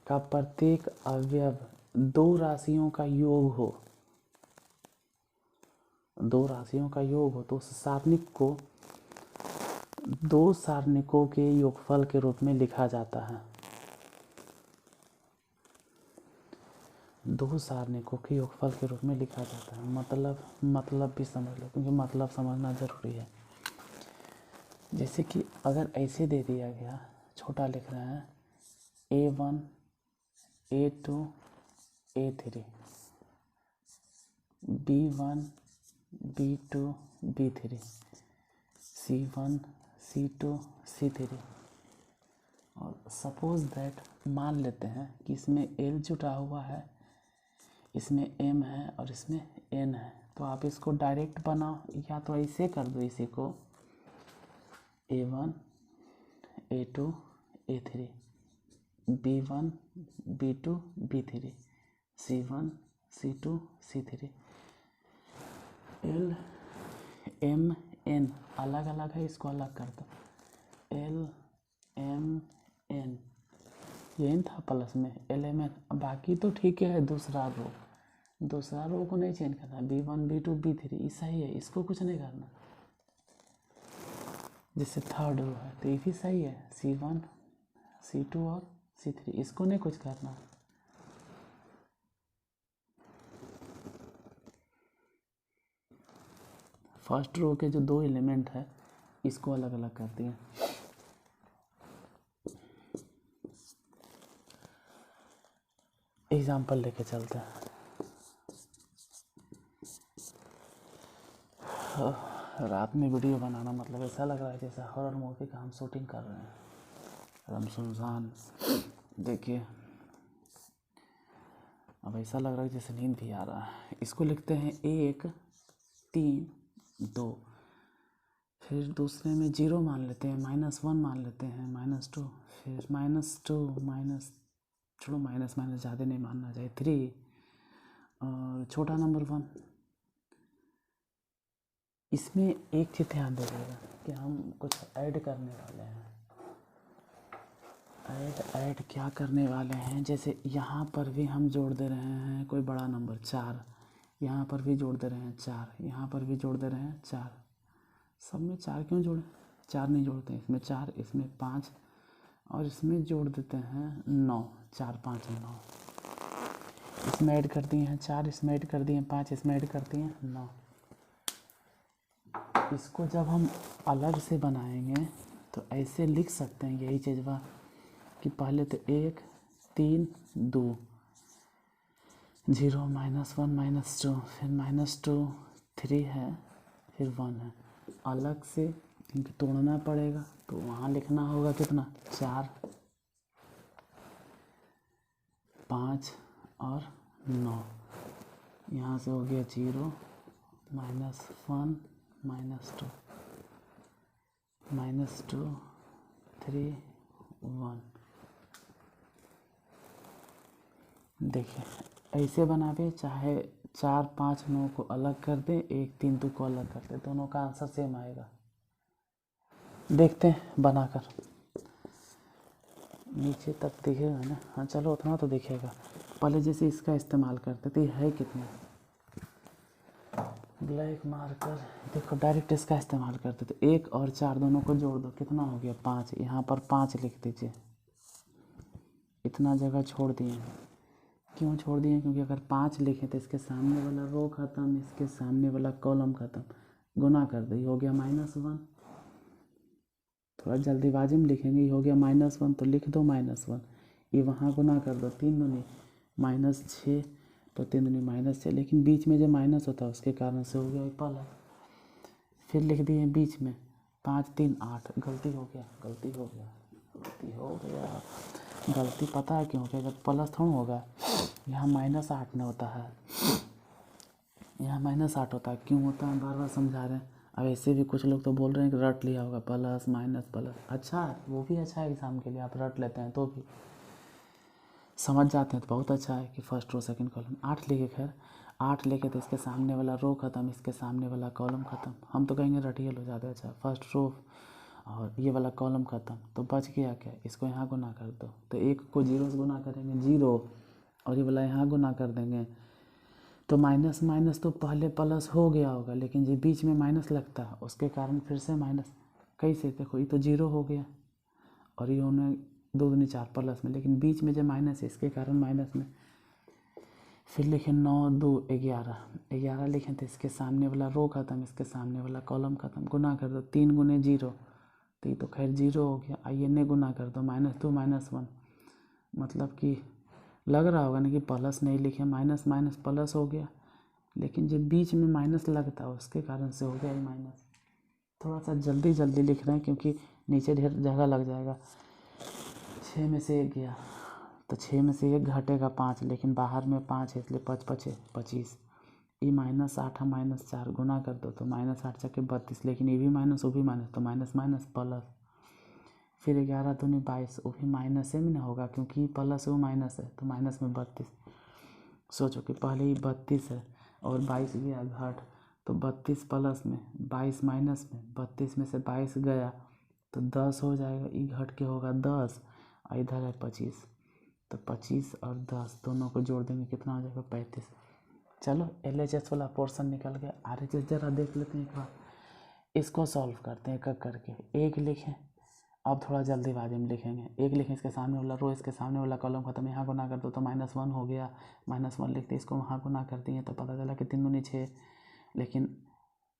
का प्रत्येक अवयव दो राशियों का योग हो, दो राशियों का योग हो तो उस सारणिक को दो सारणिकों के योगफल के रूप में लिखा जाता है। दो सारणिकों के योगफल के रूप में लिखा जाता है। मतलब भी समझ लो, क्योंकि मतलब समझना ज़रूरी है। जैसे कि अगर ऐसे दे दिया गया, छोटा लिख रहे हैं A1 A2 A3, B1 B2 B3, C1 C2 C3, और सपोज दैट मान लेते हैं कि इसमें L जुटा हुआ है, इसमें M है और इसमें N है। तो आप इसको डायरेक्ट बनाओ या तो ऐसे कर दो, इसी को A1 A2 A3, B1 B2 B3, C1 C2 C3। L M N अलग अलग है, इसको अलग कर दो। L M N ये N था प्लस में L M N, बाकी तो ठीक है। दूसरा रो को नहीं चेंज करना। B1 B2 B3 ये सही है, इसको कुछ नहीं करना। जैसे थर्ड रो है तो ये भी सही है, C1 C2 और C3, इसको नहीं कुछ करना। फर्स्ट रो के जो दो एलिमेंट है इसको अलग अलग कर दिए। एग्जाम्पल लेके चलते हैं। रात में वीडियो बनाना मतलब ऐसा लग रहा है जैसे हॉरर मूवी का हम शूटिंग कर रहे हैं, एकदम सुनसान। देखिए अब ऐसा लग रहा है जैसे नींद भी आ रहा है। इसको लिखते हैं 1 3 2, फिर दूसरे में 0 मान लेते हैं, -1 मान लेते हैं, -2, फिर -2 माइनस, छोड़ो माइनस ज़्यादा नहीं मानना चाहिए, 3 और छोटा नंबर 1। इसमें एक चीज़ ध्यान दीजिएगा कि हम कुछ ऐड करने वाले हैं। ऐड क्या करने वाले हैं, जैसे यहाँ पर भी हम जोड़ दे रहे हैं कोई बड़ा नंबर 4, यहाँ पर भी जोड़ दे रहे हैं 4, यहाँ पर भी जोड़ दे रहे हैं 4। सब में 4 क्यों जोड़ें, 4 नहीं जोड़ते हैं। इसमें 4, इसमें 5 और इसमें जोड़ देते हैं 9, 4 5 9। इसमें ऐड कर दिए हैं 4, इसमें ऐड कर दिए हैं 5, इसमें ऐड कर दिए हैं 9। इसको जब हम अलग से बनाएंगे तो ऐसे लिख सकते हैं, यही चीज़ कि पहले तो 1 3 2 0 -1 -2 फिर -2 3 है फिर 1 है। अलग से क्योंकि तोड़ना पड़ेगा तो वहाँ लिखना होगा कितना 4 5 और 9। यहाँ से हो गया 0 -1 -2 3 1। देखिए ऐसे बनावे चाहे 4 5 9 को अलग कर दें 1 3 2 को अलग कर दें, दोनों का आंसर सेम आएगा। देखते हैं बनाकर, नीचे तक दिखेगा ना। हाँ चलो उतना तो दिखेगा। पहले जैसे इसका इस्तेमाल करते तो ये है कितना, ब्लैक मार्कर। देखो डायरेक्ट इसका इस्तेमाल करते तो 1 और 4 दोनों को जोड़ दो, कितना हो गया 5। यहाँ पर 5 लिख दीजिए, इतना जगह छोड़ दिए। क्यों छोड़ दिए, क्योंकि अगर 5 लिखें तो इसके सामने वाला रो ख़त्म, इसके सामने वाला कॉलम ख़त्म, गुना कर दो, ये हो गया -1। थोड़ा जल्दीबाजी में लिखेंगे, ये हो गया -1 तो लिख दो -1। ये वहाँ गुना कर दो, 3 दूनी -6 तो 3 दूनी -6, लेकिन बीच में जो माइनस होता है उसके कारण से हो गया प्लस। फिर लिख दिए बीच में 5 3 8, गलती हो गया गलती हो गया गलती हो गया गलती पता है क्यों, कि अगर प्लस थोड़ा होगा यहाँ -8 में होता है, यहाँ -8 होता है। क्यों होता है बार बार समझा रहे हैं। अब ऐसे भी कुछ लोग तो बोल रहे हैं कि रट लिया होगा प्लस माइनस प्लस, अच्छा है वो भी अच्छा है एग्ज़ाम के लिए, आप रट लेते हैं तो भी समझ जाते हैं तो बहुत अच्छा है कि फर्स्ट रो सेकंड कॉलम। 8 लिखे, खैर 8 लिखे तो इसके सामने वाला रो ख़त्म, इसके सामने वाला कॉलम ख़त्म। हम तो कहेंगे रटिए लो ज़्यादा अच्छा, फर्स्ट रो और ये वाला कॉलम ख़त्म। तो बच गया क्या, इसको यहाँ गुना कर दो, तो 1 को 0 से गुना करेंगे 0, और ये वाला यहाँ गुना कर देंगे तो माइनस माइनस तो पहले प्लस हो गया होगा, लेकिन जो बीच में माइनस लगता है उसके कारण फिर से माइनस। कैसे, देखो ये तो 0 हो गया और ये उन्हें 2 दूनी 4 प्लस में, लेकिन बीच में जो माइनस है इसके कारण माइनस में। फिर लिखें 9 2 11, 11 लिखें तो इसके सामने वाला रो ख़त्म, इसके सामने वाला कॉलम ख़त्म, गुना कर दो 3 गुने 0 तो ये तो खैर 0 हो गया। आइए ने गुना कर दो -2 -1, मतलब कि लग रहा होगा ना कि प्लस नहीं लिखे, माइनस माइनस प्लस हो गया, लेकिन जब बीच में माइनस लगता है उसके कारण से हो गया ये माइनस। थोड़ा सा जल्दी जल्दी लिख रहे हैं क्योंकि नीचे ढेर जगह लग जाएगा। 6 में से 1 गया तो 6 में से 1 घटेगा 5, लेकिन बाहर में 5 है इसलिए 5 5 25। ये -8 है -4, गुना कर दो तो -8 चके 32, लेकिन ये भी माइनस वो भी माइनस तो माइनस माइनस प्लस। फिर 11 दूनी 22, वो भी माइनस में ना होगा क्योंकि प्लस वो माइनस है तो माइनस में 32। सोचो कि पहले ही 32 है और 22 गया घट, तो 32 प्लस में 22 माइनस में, 32 में से 22 गया तो 10 हो जाएगा, ये घट के होगा 10 और इधर है 25, तो 25 और 10 दोनों को जोड़ देंगे कितना हो जाएगा 35। चलो LHS वाला पोर्शन निकल गया। RHS ज़रा देख लेते हैं एक बार, इसको सॉल्व करते हैं एक एक करके। 1 लिखें, अब थोड़ा जल्दीबाजी में लिखेंगे। 1 लिखें, इसके सामने वाला रो इसके सामने वाला कॉलम खत्म, यहाँ गुना कर दो तो -1 हो गया, -1 लिखते इसको वहाँ गुना कर दिए तो पता चला कि 3 दूनी 6, लेकिन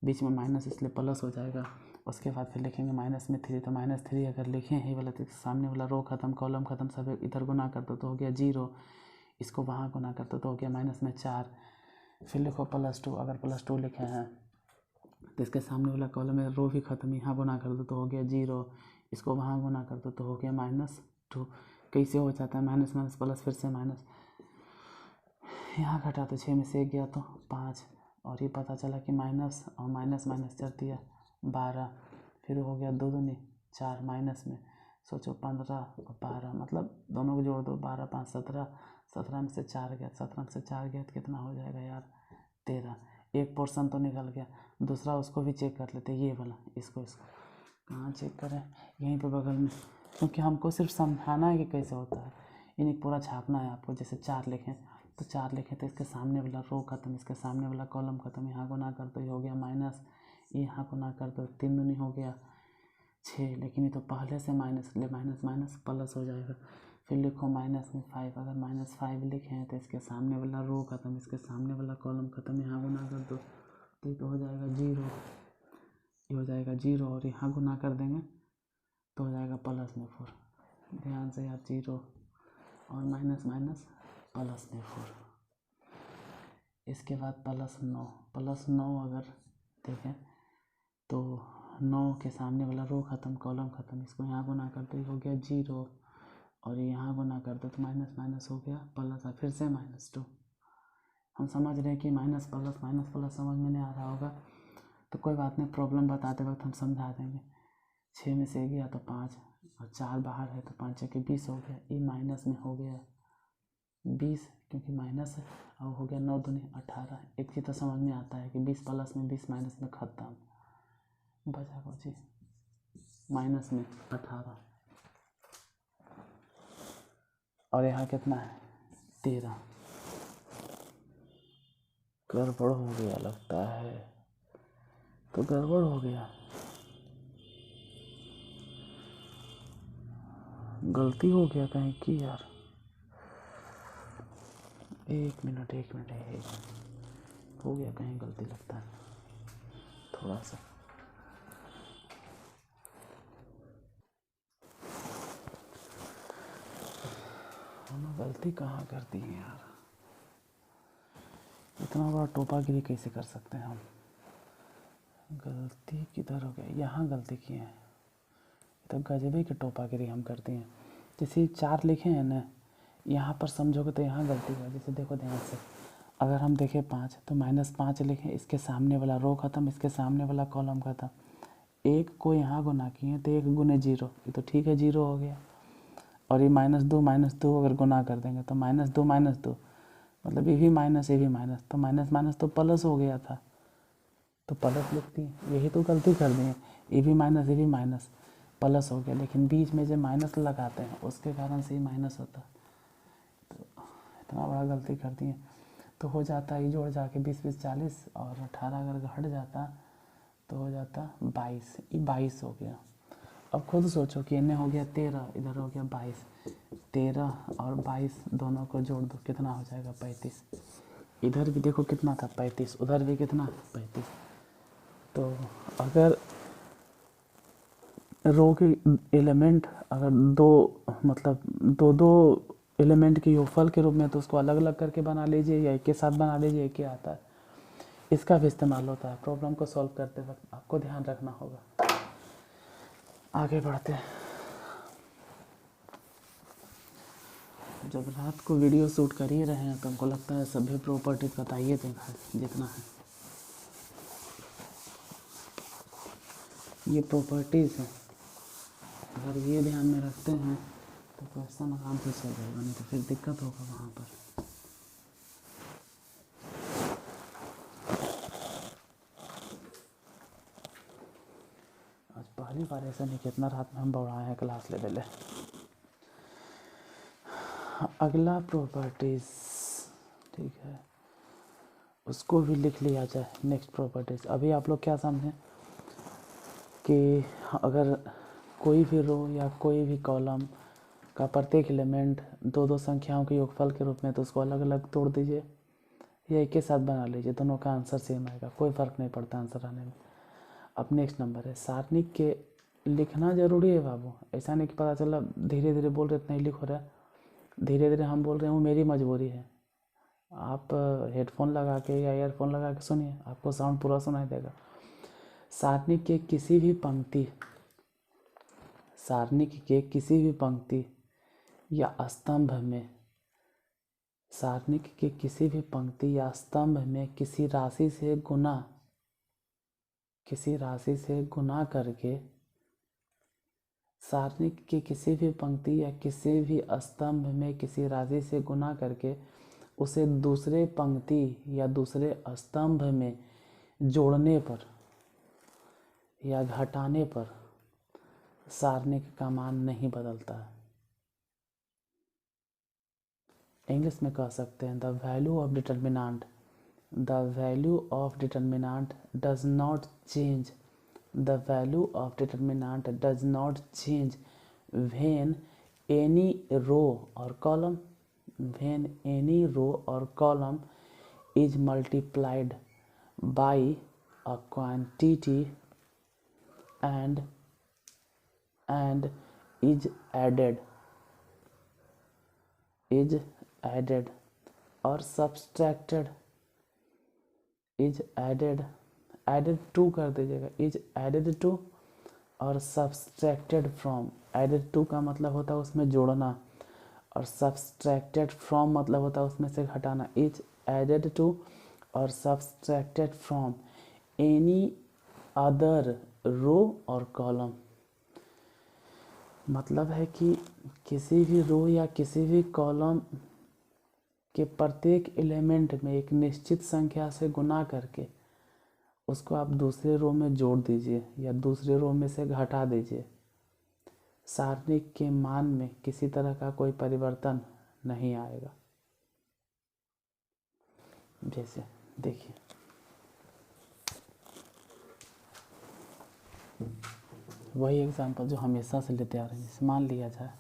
बीच में माइनस इसलिए प्लस हो जाएगा। उसके बाद फिर लिखेंगे माइनस में 3, तो -3 अगर लिखें ही वाला तो सामने वाला रो ख़त्म कॉलम ख़त्म, सब इधर गुना कर दो तो हो गया 0, इसको वहाँ गुना कर दो तो हो गया माइनस में 4। फिर लिखो +2, अगर +2 लिखे हैं तो इसके सामने वाला कॉलम में रो भी ख़त्म, यहाँ गुना कर दो तो हो गया 0, इसको वहाँ गुना कर दो तो हो गया -2। कैसे हो जाता है माइनस माइनस प्लस, फिर से माइनस, यहाँ घटा तो 6 में से 1 गया तो 5, और ये पता चला कि माइनस और माइनस माइनस कर दिया 12, फिर हो गया 2 दूनी 4 माइनस में। सोचो 15 और 12, मतलब दोनों को जोड़ दो 12 5 17, 17 में से 4 गया, 17 में से 4 गया तो कितना हो जाएगा यार 13। एक पोर्शन तो निकल गया, दूसरा उसको भी चेक कर लेते, ये वाला इसको कहाँ चेक करें, यहीं पे बगल में, क्योंकि हमको सिर्फ समझाना है कि कैसे होता है, इन्हें पूरा छापना है आपको। जैसे 4 लिखें तो 4 लिखें तो इसके सामने वाला रो ख़त्म, इसके सामने वाला कॉलम ख़त्म, यहाँ गुना कर दो ये हो गया माइनस, यहाँ गुना कर दो 3 दूनी हो गया 6, लेकिन ये तो पहले से माइनस, इसलिए माइनस माइनस प्लस हो जाएगा। फिर लिखो माइनस में 5, अगर -5 लिखें तो इसके सामने वाला रो ख़त्म, इसके सामने वाला कॉलम ख़त्म, यहाँ गुना कर दो तो ये तो हो जाएगा 0, ये हो जाएगा 0, और यहाँ गुना कर देंगे तो हो जाएगा +4। ध्यान से यार, 0 और माइनस माइनस प्लस में 4, इसके बाद +9 अगर देखें तो 9 के सामने वाला रो ख़त्म, कॉलम ख़त्म, इसको यहाँ गुना कर दो, हो गया 0, और यहाँ गुना कर दो तो माइनस माइनस हो गया प्लस, और फिर से -2। हम समझ रहे हैं कि माइनस प्लस समझ में नहीं आ रहा होगा तो कोई बात नहीं, प्रॉब्लम बताते वक्त हम समझा देंगे। 6 में से गया तो 5, और 4 बाहर है तो 5 के 20 हो गया, ये माइनस में हो गया 20 क्योंकि माइनस है, और हो गया 9 दूनी 18। एक चीज़ तो समझ में आता है कि 20 प्लस में 20 माइनस में खत्म, बचा को जी माइनस में 18, और यहाँ कितना है 13। गड़बड़ हो गया लगता है, तो गड़बड़ हो गया, गलती हो गया कहीं की यार। एक मिनट हो गया कहीं गलती लगता है थोड़ा सा। हम गलती कहाँ करती हैं यार, इतना बड़ा टोपागिरी कैसे कर सकते हैं हम। गलती किधर हो गया, यहाँ गलती की है, तो गजबे की टोपागिरी हम करते हैं। जैसे 4 लिखे हैं ना, यहाँ पर समझोगे तो यहाँ गलती है। जैसे देखो ध्यान से, अगर हम देखें 5 तो -5 लिखें, इसके सामने वाला रो ख़त्म, इसके सामने वाला कॉलम ख़त्म, 1 को यहाँ गुना किए तो 1 गुने 0, ये तो ठीक है 0 हो गया। और ये -2 अगर गुना कर देंगे तो -2 मतलब ये भी माइनस तो माइनस माइनस तो प्लस हो गया था, तो प्लस लिखती है। यही तो गलती कर दी है, ये भी माइनस प्लस हो गया, लेकिन बीच में जो माइनस लगाते हैं उसके कारण से ही माइनस होता है। तो इतना बड़ा गलती कर दी है, तो हो जाता है ये जोड़ जाके 20 40, और 18 अगर घट जाता तो हो जाता 22, ये 22 हो गया। अब खुद सोचो कि इन्हें हो गया 13, इधर हो गया 22, 13 और 22 दोनों को जोड़ दो, कितना हो जाएगा 35। इधर भी देखो कितना था 35, उधर भी कितना 35। तो अगर रो के एलिमेंट अगर दो एलिमेंट के योगफल के रूप में, तो उसको अलग अलग करके बना लीजिए या एक के साथ बना लीजिए, एक ही आता है। इसका भी इस्तेमाल होता है प्रॉब्लम को सॉल्व करते वक्त, आपको ध्यान रखना होगा। आगे बढ़ते हैं। जब रात को वीडियो शूट कर ही रहे हैं तो हमको लगता है सभी प्रॉपर्टीज बताइए देना जितना है। ये प्रॉपर्टीज़ हैं, अगर ये ध्यान में रखते हैं तो क्वेश्चन आराम से चल जाएगा, नहीं तो फिर दिक्कत होगा वहाँ पर। आज पहली बार ऐसा नहीं, कितना रात में हम बढ़ाए हैं क्लास लेवल है। अगला प्रॉपर्टीज़, ठीक है, उसको भी लिख लिया जाए। नेक्स्ट प्रॉपर्टीज़, अभी आप लोग क्या समझें कि अगर कोई भी रो या कोई भी कॉलम का प्रत्येक एलिमेंट दो संख्याओं के योगफल के रूप में, तो उसको अलग अलग तोड़ दीजिए या एक के साथ बना लीजिए, दोनों का आंसर सेम आएगा, कोई फ़र्क नहीं पड़ता आंसर आने में। अब नेक्स्ट नंबर है सारणिक के, लिखना ज़रूरी है बाबू, ऐसा नहीं कि पता चला धीरे धीरे बोल रहे इतना ही लिख हो रहा है। धीरे धीरे हम बोल रहे हैं वो मेरी मजबूरी है, आप हेडफोन लगा के या ईयरफोन लगा के सुनिए, आपको साउंड पूरा सुनाई देगा। सारणिक के किसी भी पंक्ति, सारणिक के किसी भी पंक्ति या स्तंभ में, सारणिक के किसी भी पंक्ति या स्तंभ में किसी राशि से गुना करके, सारणिक के किसी भी पंक्ति या किसी भी स्तंभ में किसी राशि से गुना करके उसे दूसरे पंक्ति या दूसरे स्तंभ में जोड़ने पर या घटाने पर सारणिक का मान नहीं बदलता है। इंग्लिश में कह सकते हैं the value of determinant does not change, the value of determinant does not change when any row और column is multiplied by a quantity and is added is added और subtracted, is added, added to कर दीजिएगा, is added to और subtracted from. Added to का मतलब होता है उसमें जोड़ना, और सब्सट्रैक्टेड फ्रॉम मतलब होता है उसमें से हटाना। इज एडेड टू और सब्सट्रैक्टेड फ्रॉम एनी अदर रो और कॉलम। मतलब है कि किसी भी रो या किसी भी कॉलम के प्रत्येक एलिमेंट में एक निश्चित संख्या से गुना करके उसको आप दूसरे रो में जोड़ दीजिए या दूसरे रो में से घटा दीजिए। सारणिक के मान में किसी तरह का कोई परिवर्तन नहीं आएगा। जैसे देखिए, वही एग्जांपल जो हमेशा से लेते आ रहे हैं। जैसे मान लिया जाए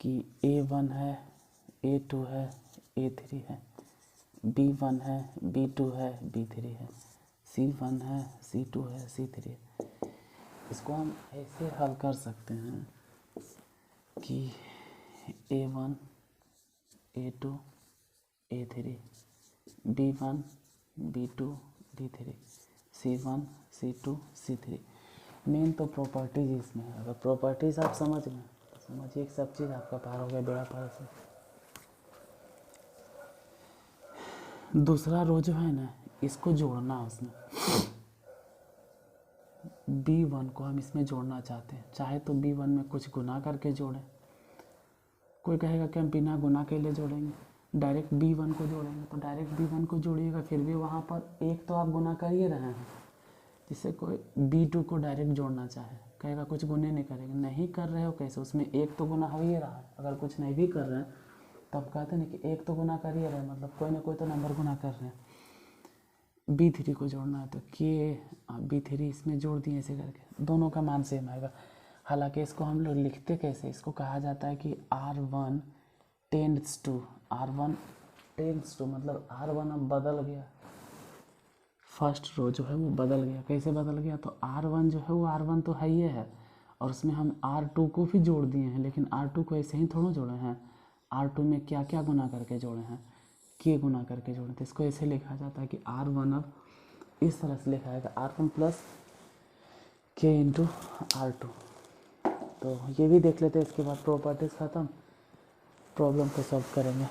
कि A1 है, A2 है, A3 है, B1 है, B2 है, B3 है, C1 है, C2 है, C3 है। इसको हम ऐसे हल कर सकते हैं कि A1, A2, A3, B1, B2, B3, C1, C2, C3। Main तो प्रॉपर्टीज इसमें है। अगर प्रॉपर्टीज आप समझ गए तो समझिए सब चीज़ आपका पार हो गया, बेड़ा पार से। दूसरा रो जो है ना, इसको जोड़ना उसमें, B1 को हम इसमें जोड़ना चाहते हैं। चाहे तो B1 में कुछ गुना करके जोड़ें, कोई कहेगा कि हम बिना गुना के लिए जोड़ेंगे, डायरेक्ट B1 को जोड़ेंगे, तो डायरेक्ट B1 को जोड़िएगा, फिर भी वहाँ पर एक तो आप गुना कर ही रहे हैं। जिससे कोई B2 को डायरेक्ट जोड़ना चाहे, कहेगा कुछ गुने नहीं करेंगे, नहीं कर रहे हो कैसे, उसमें एक तो गुना हो ही रहा है। अगर कुछ नहीं भी कर रहे हैं तो आप कहते हैं कि एक तो गुना कर ही रहे हैं, मतलब कोई ना कोई तो नंबर गुना कर रहे हैं। B3 को जोड़ना है तो B3 इसमें जोड़ दिए ऐसे करके, दोनों का मान सेम आएगा। हालांकि इसको हम लोग लिखते कैसे, इसको कहा जाता है कि R1 tends to, R1 tends to मतलब R1 अब बदल गया, फर्स्ट रो जो है वो बदल गया। कैसे बदल गया, तो R1 जो है वो R1 तो है ही है, और उसमें हम R2 को भी जोड़ दिए हैं, लेकिन R2 को ऐसे ही थोड़ा जोड़े हैं। R2 में क्या क्या गुना करके जोड़े हैं, K गुना करके जोड़े। तो इसको ऐसे लिखा जाता है कि R1 अब इस तरह से लिखा जाएगा, R1 plus K into R2। तो ये भी देख लेते हैं, इसके बाद प्रॉपर्टीज़ ख़त्म, प्रॉब्लम को सॉल्व करेंगे।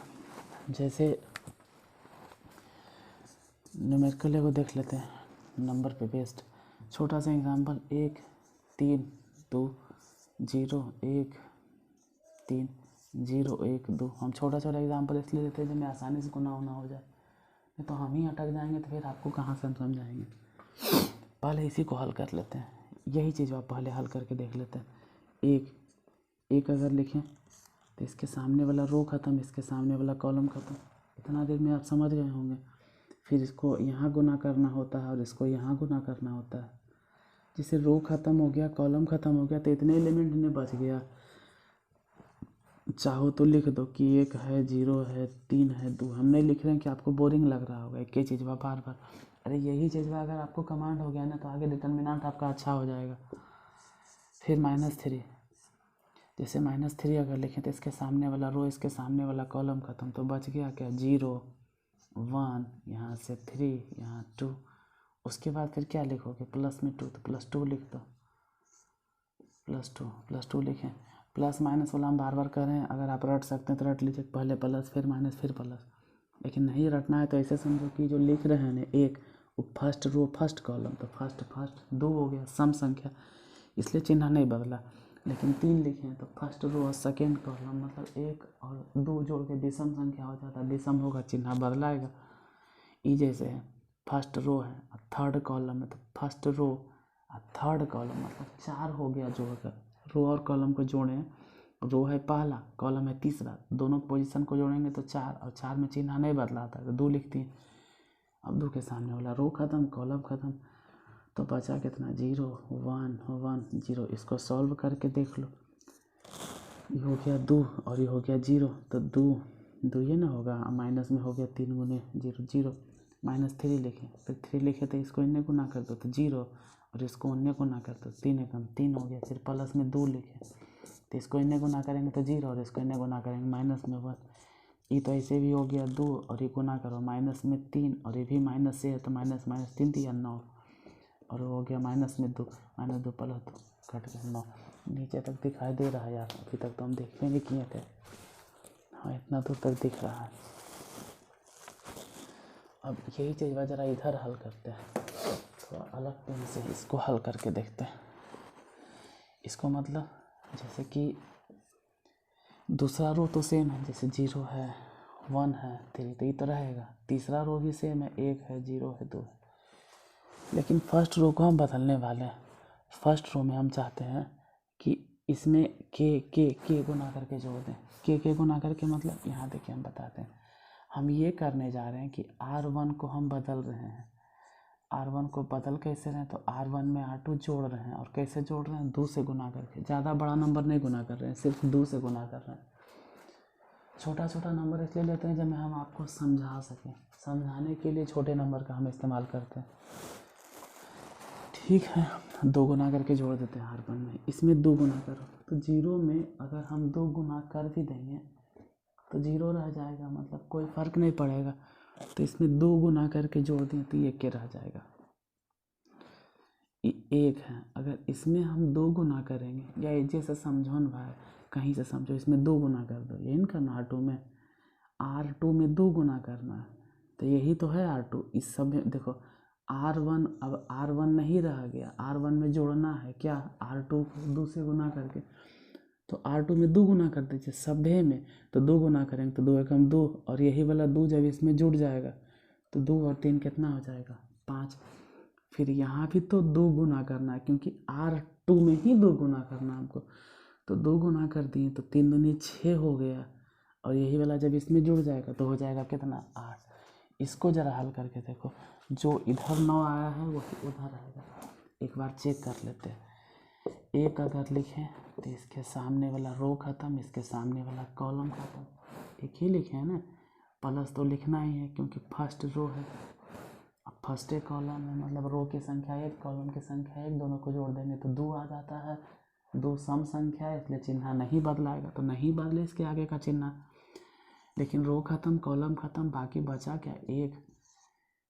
जैसे न्यूमेरिकल को देख लेते हैं, नंबर पे बेस्ड छोटा सा एग्जांपल, 1 3 2 0 1 3 0 1 2। हम छोटा छोटा एग्जांपल इसलिए लेते हैं जिनमें आसानी से गुना होना हो जाए, नहीं तो हम ही अटक जाएंगे तो फिर आपको कहाँ से हम समझाएंगे। पहले इसी को हल कर लेते हैं, यही चीज़ आप पहले हल करके देख लेते हैं। एक अगर लिखें तो इसके सामने वाला रो ख़त्म, इसके सामने वाला कॉलम ख़त्म। इतना देर में आप समझ गए होंगे। फिर इसको यहाँ गुना करना होता है और इसको यहाँ गुना करना होता है। जिसे रो ख़त्म हो गया, कॉलम ख़त्म हो गया, तो इतने एलिमेंट में बच गया। चाहो तो लिख दो कि 1 है, 0 है, 3 है, 2। हम नहीं लिख रहे हैं कि आपको बोरिंग लग रहा होगा एक ही चीज़ बार बार। अरे यही चीज़ अगर आपको कमांड हो गया ना तो आगे डिटर्मिनेंट आपका अच्छा हो जाएगा। फिर -3, जैसे -3 अगर लिखें तो इसके सामने वाला रो, इसके सामने वाला कॉलम ख़त्म, तो बच गया क्या, 0 1, यहाँ से 3, यहाँ 2। उसके बाद फिर क्या लिखोगे, प्लस में 2, तो +2 लिख दो, +2 लिखें। प्लस माइनस वाला हम बार बार कर रहे हैं, अगर आप रट सकते हैं तो रट लीजिए, पहले प्लस फिर माइनस फिर प्लस। लेकिन नहीं रटना है तो ऐसे समझो कि जो लिख रहे हैं ना एक, वो फर्स्ट रो फर्स्ट कॉलम, तो फर्स्ट 2 हो गया सम संख्या, इसलिए चिन्ह नहीं बदला। लेकिन 3 लिखे हैं तो फर्स्ट रो और सेकेंड कॉलम, मतलब 1 और 2 जोड़ के विषम संख्या हो जाता है, विषम होगा चिन्ह बदलाएगा। ई जैसे है, फर्स्ट रो है और थर्ड कॉलम है, तो फर्स्ट रो और थर्ड कॉलम मतलब 4 हो गया जोड़कर। रो और कॉलम को जोड़ें, रो है पहला, कॉलम है तीसरा, दोनों पोजीशन को जोड़ेंगे तो 4, और 4 में चिन्ह नहीं बदलाता है तो 2 लिखती है। अब 2 के सामने वाला रो ख़त्म, कॉलम ख़त्म, तो बचा कितना, 0 1 1 0। इसको सॉल्व करके देख लो, ये हो गया 2 और ये हो गया 0, तो 2 ये ना होगा, माइनस में हो गया 3 गुने 0 0, -3 लिखें, फिर 3 लिखे तो इसको इन्हें गुना कर दो तो 0, और इसको उन्हें गुना कर दो 3 एकम 3 हो गया। फिर प्लस में 2 लिखें तो इसको इन्हें गुना करेंगे तो 0 और इसको इन्हें गुना करेंगे माइनस में 1। ये तो ऐसे भी हो गया 2 और ये गुना करो माइनस में 3 और ये भी माइनस से है तो माइनस माइनस 3 दिया 9 और वो हो गया माइनस में 2 -2 प्लस 2 कट गया 9। नीचे तक दिखाई दे रहा है यार, अभी तक तो हम देखने भी किए थे। हाँ इतना दूर तक दिख रहा है। अब यही चीज़ ज़रा इधर हल करते हैं, थोड़ा अलग पेन से इसको हल करके देखते हैं। इसको मतलब जैसे कि दूसरा रो तो सेम है, जैसे 0 है 1 है 3 तो ये तो रहेगा। तीसरा रो भी सेम है, 1 है 0 है 2 है। लेकिन फर्स्ट रो को हम बदलने वाले हैं। फर्स्ट रो में हम चाहते हैं कि इसमें के गुना करके जोड़ दें। के गुना करके मतलब यहाँ देखिए हम बताते हैं। हम ये करने जा रहे हैं कि R1 को हम बदल रहे हैं। R1 को बदल कैसे रहे हैं तो R1 में R2 जोड़ रहे हैं। और कैसे जोड़ रहे हैं? 2 से गुना करके। ज़्यादा बड़ा नंबर नहीं गुना कर रहे हैं, सिर्फ 2 से गुना कर रहे हैं। छोटा छोटा नंबर इसलिए लेते हैं जब में हम आपको समझा सकें। समझाने के लिए छोटे नंबर का हम इस्तेमाल करते हैं। ठीक है, 2 गुना करके जोड़ देते हैं R1 में। इसमें 2 गुना करो तो 0 में अगर हम 2 गुना कर भी देंगे तो 0 रह जाएगा, मतलब कोई फ़र्क नहीं पड़ेगा। तो इसमें 2 गुना करके जोड़ दें तो ये के रह जाएगा। 1 है, अगर इसमें हम 2 गुना करेंगे, या जैसे समझो न भाई, कहीं से समझो, इसमें 2 गुना कर दो, यही न करना। R2 में 2 गुना करना है तो यही तो है R2। इस सब में देखो R1, अब R1 नहीं रह गया, R1 में जोड़ना है क्या? R2 को 2 से गुना करके। तो R2 में 2 गुना कर दीजिए सभे में, तो 2 गुना करेंगे तो 2 एकम 2 और यही वाला 2 जब इसमें जुड़ जाएगा तो 2 और 3 कितना हो जाएगा? 5। फिर यहाँ भी तो 2 गुना करना है क्योंकि R2 में ही 2 गुना करना है हमको। तो 2 गुना कर दिए तो 3 दूनी 6 हो गया और यही वाला जब इसमें जुड़ जाएगा तो हो जाएगा कितना? 8। इसको ज़रा हल करके देखो, जो इधर 9 आया है वही उधर आएगा। एक बार चेक कर लेते हैं। 1 अगर लिखें तो इसके सामने वाला रो ख़त्म, इसके सामने वाला कॉलम ख़त्म। एक ही लिखे हैं ना, प्लस तो लिखना ही है क्योंकि फर्स्ट रो है। अब फर्स्ट कॉलम है मतलब रो की संख्या 1 कॉलम की संख्या 1, दोनों को जोड़ देंगे तो 2 आ जाता है। 2 सम संख्या है इसलिए चिन्ह नहीं बदलाएगा, तो नहीं बदले इसके आगे का चिन्ह। लेकिन रो ख़त्म कॉलम ख़त्म, बाकी बचा क्या? 1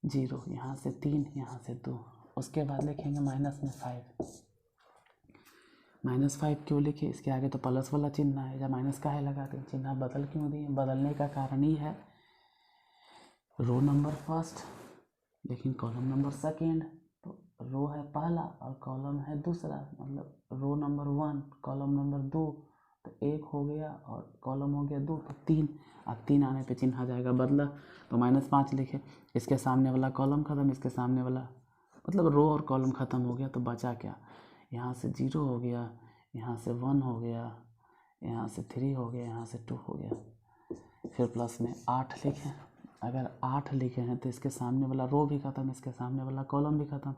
0, यहाँ से 3 यहाँ से 2। उसके बाद लिखेंगे माइनस में 5। -5 क्यों लिखे? इसके आगे तो प्लस वाला चिन्ह है, या माइनस का है लगाते हैं। चिन्ह बदल क्यों दिए? बदलने का कारण ही है रो नंबर फर्स्ट लेकिन कॉलम नंबर सेकेंड। तो रो है पहला और कॉलम है दूसरा, मतलब रो नंबर 1 कॉलम नंबर 2, तो 1 हो गया और कॉलम हो गया 2 तो 3। अब 3 आने पे चिन्ह आ जाएगा बदला, तो -5 लिखे। इसके सामने वाला कॉलम ख़त्म, इसके सामने वाला मतलब रो और कॉलम ख़त्म हो गया, तो बचा क्या? यहाँ से 0 हो गया, यहाँ से 1 हो गया, यहाँ से 3 हो गया, यहाँ से 2 हो गया। फिर प्लस में 8 लिखें। अगर 8 लिखे हैं तो इसके सामने वाला रो भी ख़त्म, इसके सामने वाला कॉलम भी ख़त्म,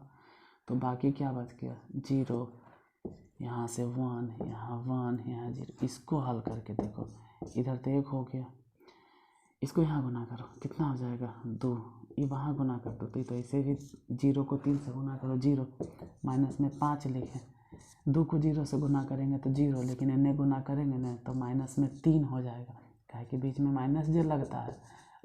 तो बाकी क्या बच गया? 0, यहाँ से 1, यहाँ 1, यहाँ 0। इसको हल करके देखो, इधर तो 1 हो गया, इसको यहाँ गुना करो, कितना हो जाएगा? 2। ये वहाँ गुना कर दो, तो ऐसे भी 0 को 3 से गुना करो 0, माइनस में 5 लिखें। 2 को 0 से गुना करेंगे तो 0, लेकिन इन्हें गुना करेंगे ना तो माइनस में 3 हो जाएगा, काहे कि बीच में माइनस जो लगता है।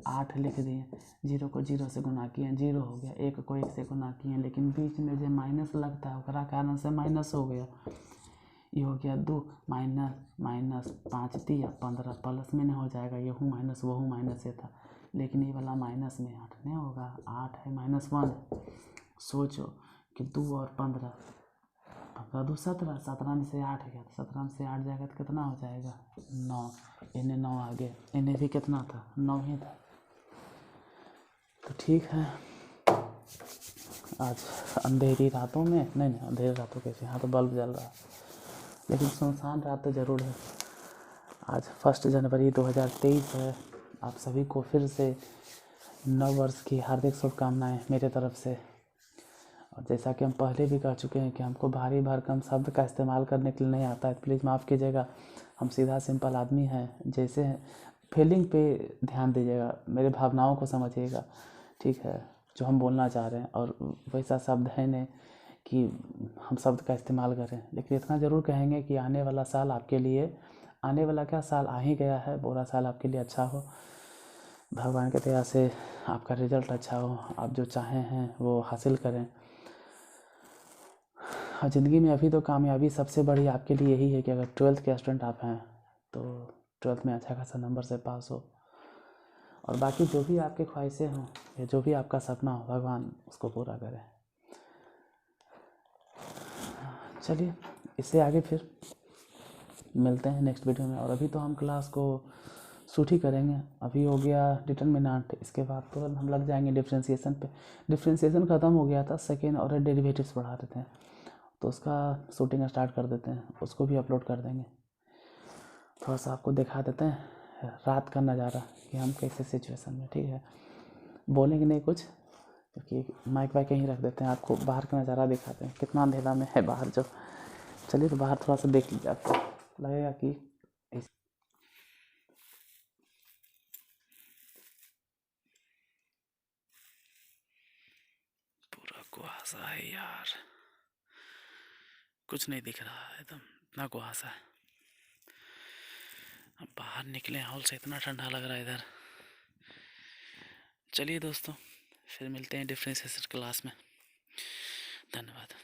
8 लिख दिए, 0 को 0 से गुना किए 0 हो गया, 1 को 1 से गुना किए लेकिन बीच में जो माइनस लगता है उसका कारण से माइनस हो गया। ये हो गया 2 माइनस 5 दिया 15, प्लस में नहीं हो जाएगा, ये हूँ माइनस वो हूँ माइनस से था, लेकिन ये वाला माइनस में 8 नहीं होगा, 8 है -1। सोचो कि 2 और 15, 15 2 17, 17 में से 8 गया तो 17 में से 8 जाएगा तो कितना हो जाएगा? 9। इन्हें 9 आ गया, इन्हें भी कितना था? 9 ही था। तो ठीक है, आज अंधेरी रातों में नहीं अंधेरी रातों कैसे, यहाँ तो बल्ब जल रहा है लेकिन सुनसान रात तो ज़रूर है। आज 1 जनवरी 2023 है। आप सभी को फिर से नव वर्ष की हार्दिक शुभकामनाएं मेरे तरफ से। और जैसा कि हम पहले भी कह चुके हैं कि हमको भारी भरकम शब्द का इस्तेमाल करने के लिए नहीं आता है, प्लीज़ माफ़ कीजिएगा। हम सीधा सिंपल आदमी हैं, जैसे हैं फीलिंग पे ध्यान दीजिएगा, मेरे भावनाओं को समझिएगा, ठीक है, जो हम बोलना चाह रहे हैं। और वैसा शब्द है नहीं कि हम शब्द का इस्तेमाल करें, लेकिन इतना ज़रूर कहेंगे कि आने वाला साल आपके लिए, आने वाला क्या साल आ ही गया है, पूरा साल आपके लिए अच्छा हो। भगवान की दया से आपका रिज़ल्ट अच्छा हो, आप जो चाहें हैं वो हासिल करें। और ज़िंदगी में अभी तो कामयाबी सबसे बड़ी आपके लिए यही है कि अगर 12th के स्टूडेंट आप हैं तो 12th में अच्छा खासा नंबर से पास हो, और बाकी जो भी आपकी ख्वाहिशें हों या जो भी आपका सपना हो, भगवान उसको पूरा करें। चलिए, इससे आगे फिर मिलते हैं नेक्स्ट वीडियो में। और अभी तो हम क्लास को शूट ही करेंगे। अभी हो गया डिटर्मिनेंट, इसके बाद तुरंत हम लग जाएंगे डिफ्रेंशिएशन पे। डिफ्रेंशिएशन ख़त्म हो गया था, सेकेंड और डेरिवेटिव्स पढ़ा रहे थे, तो उसका शूटिंग स्टार्ट कर देते हैं, उसको भी अपलोड कर देंगे। थोड़ा सा आपको दिखा देते हैं रात का नज़ारा कि हम कैसे सिचुएशन में, ठीक है। बोलेंगे नहीं कुछ, क्योंकि माइक वाइक कहीं रख देते हैं, आपको बाहर का नज़ारा दिखाते हैं कितना अंधेरा में है बाहर जो। चलिए, तो बाहर थोड़ा सा देख लीजिए, आपको लगेगा कि पूरा कुहासा है यार, कुछ नहीं दिख रहा है, एकदम इतना कुहासा है। अब बाहर निकले हॉल से, इतना ठंडा लग रहा है इधर। चलिए दोस्तों, फिर मिलते हैं डिफरेंशिएशन क्लास में। धन्यवाद।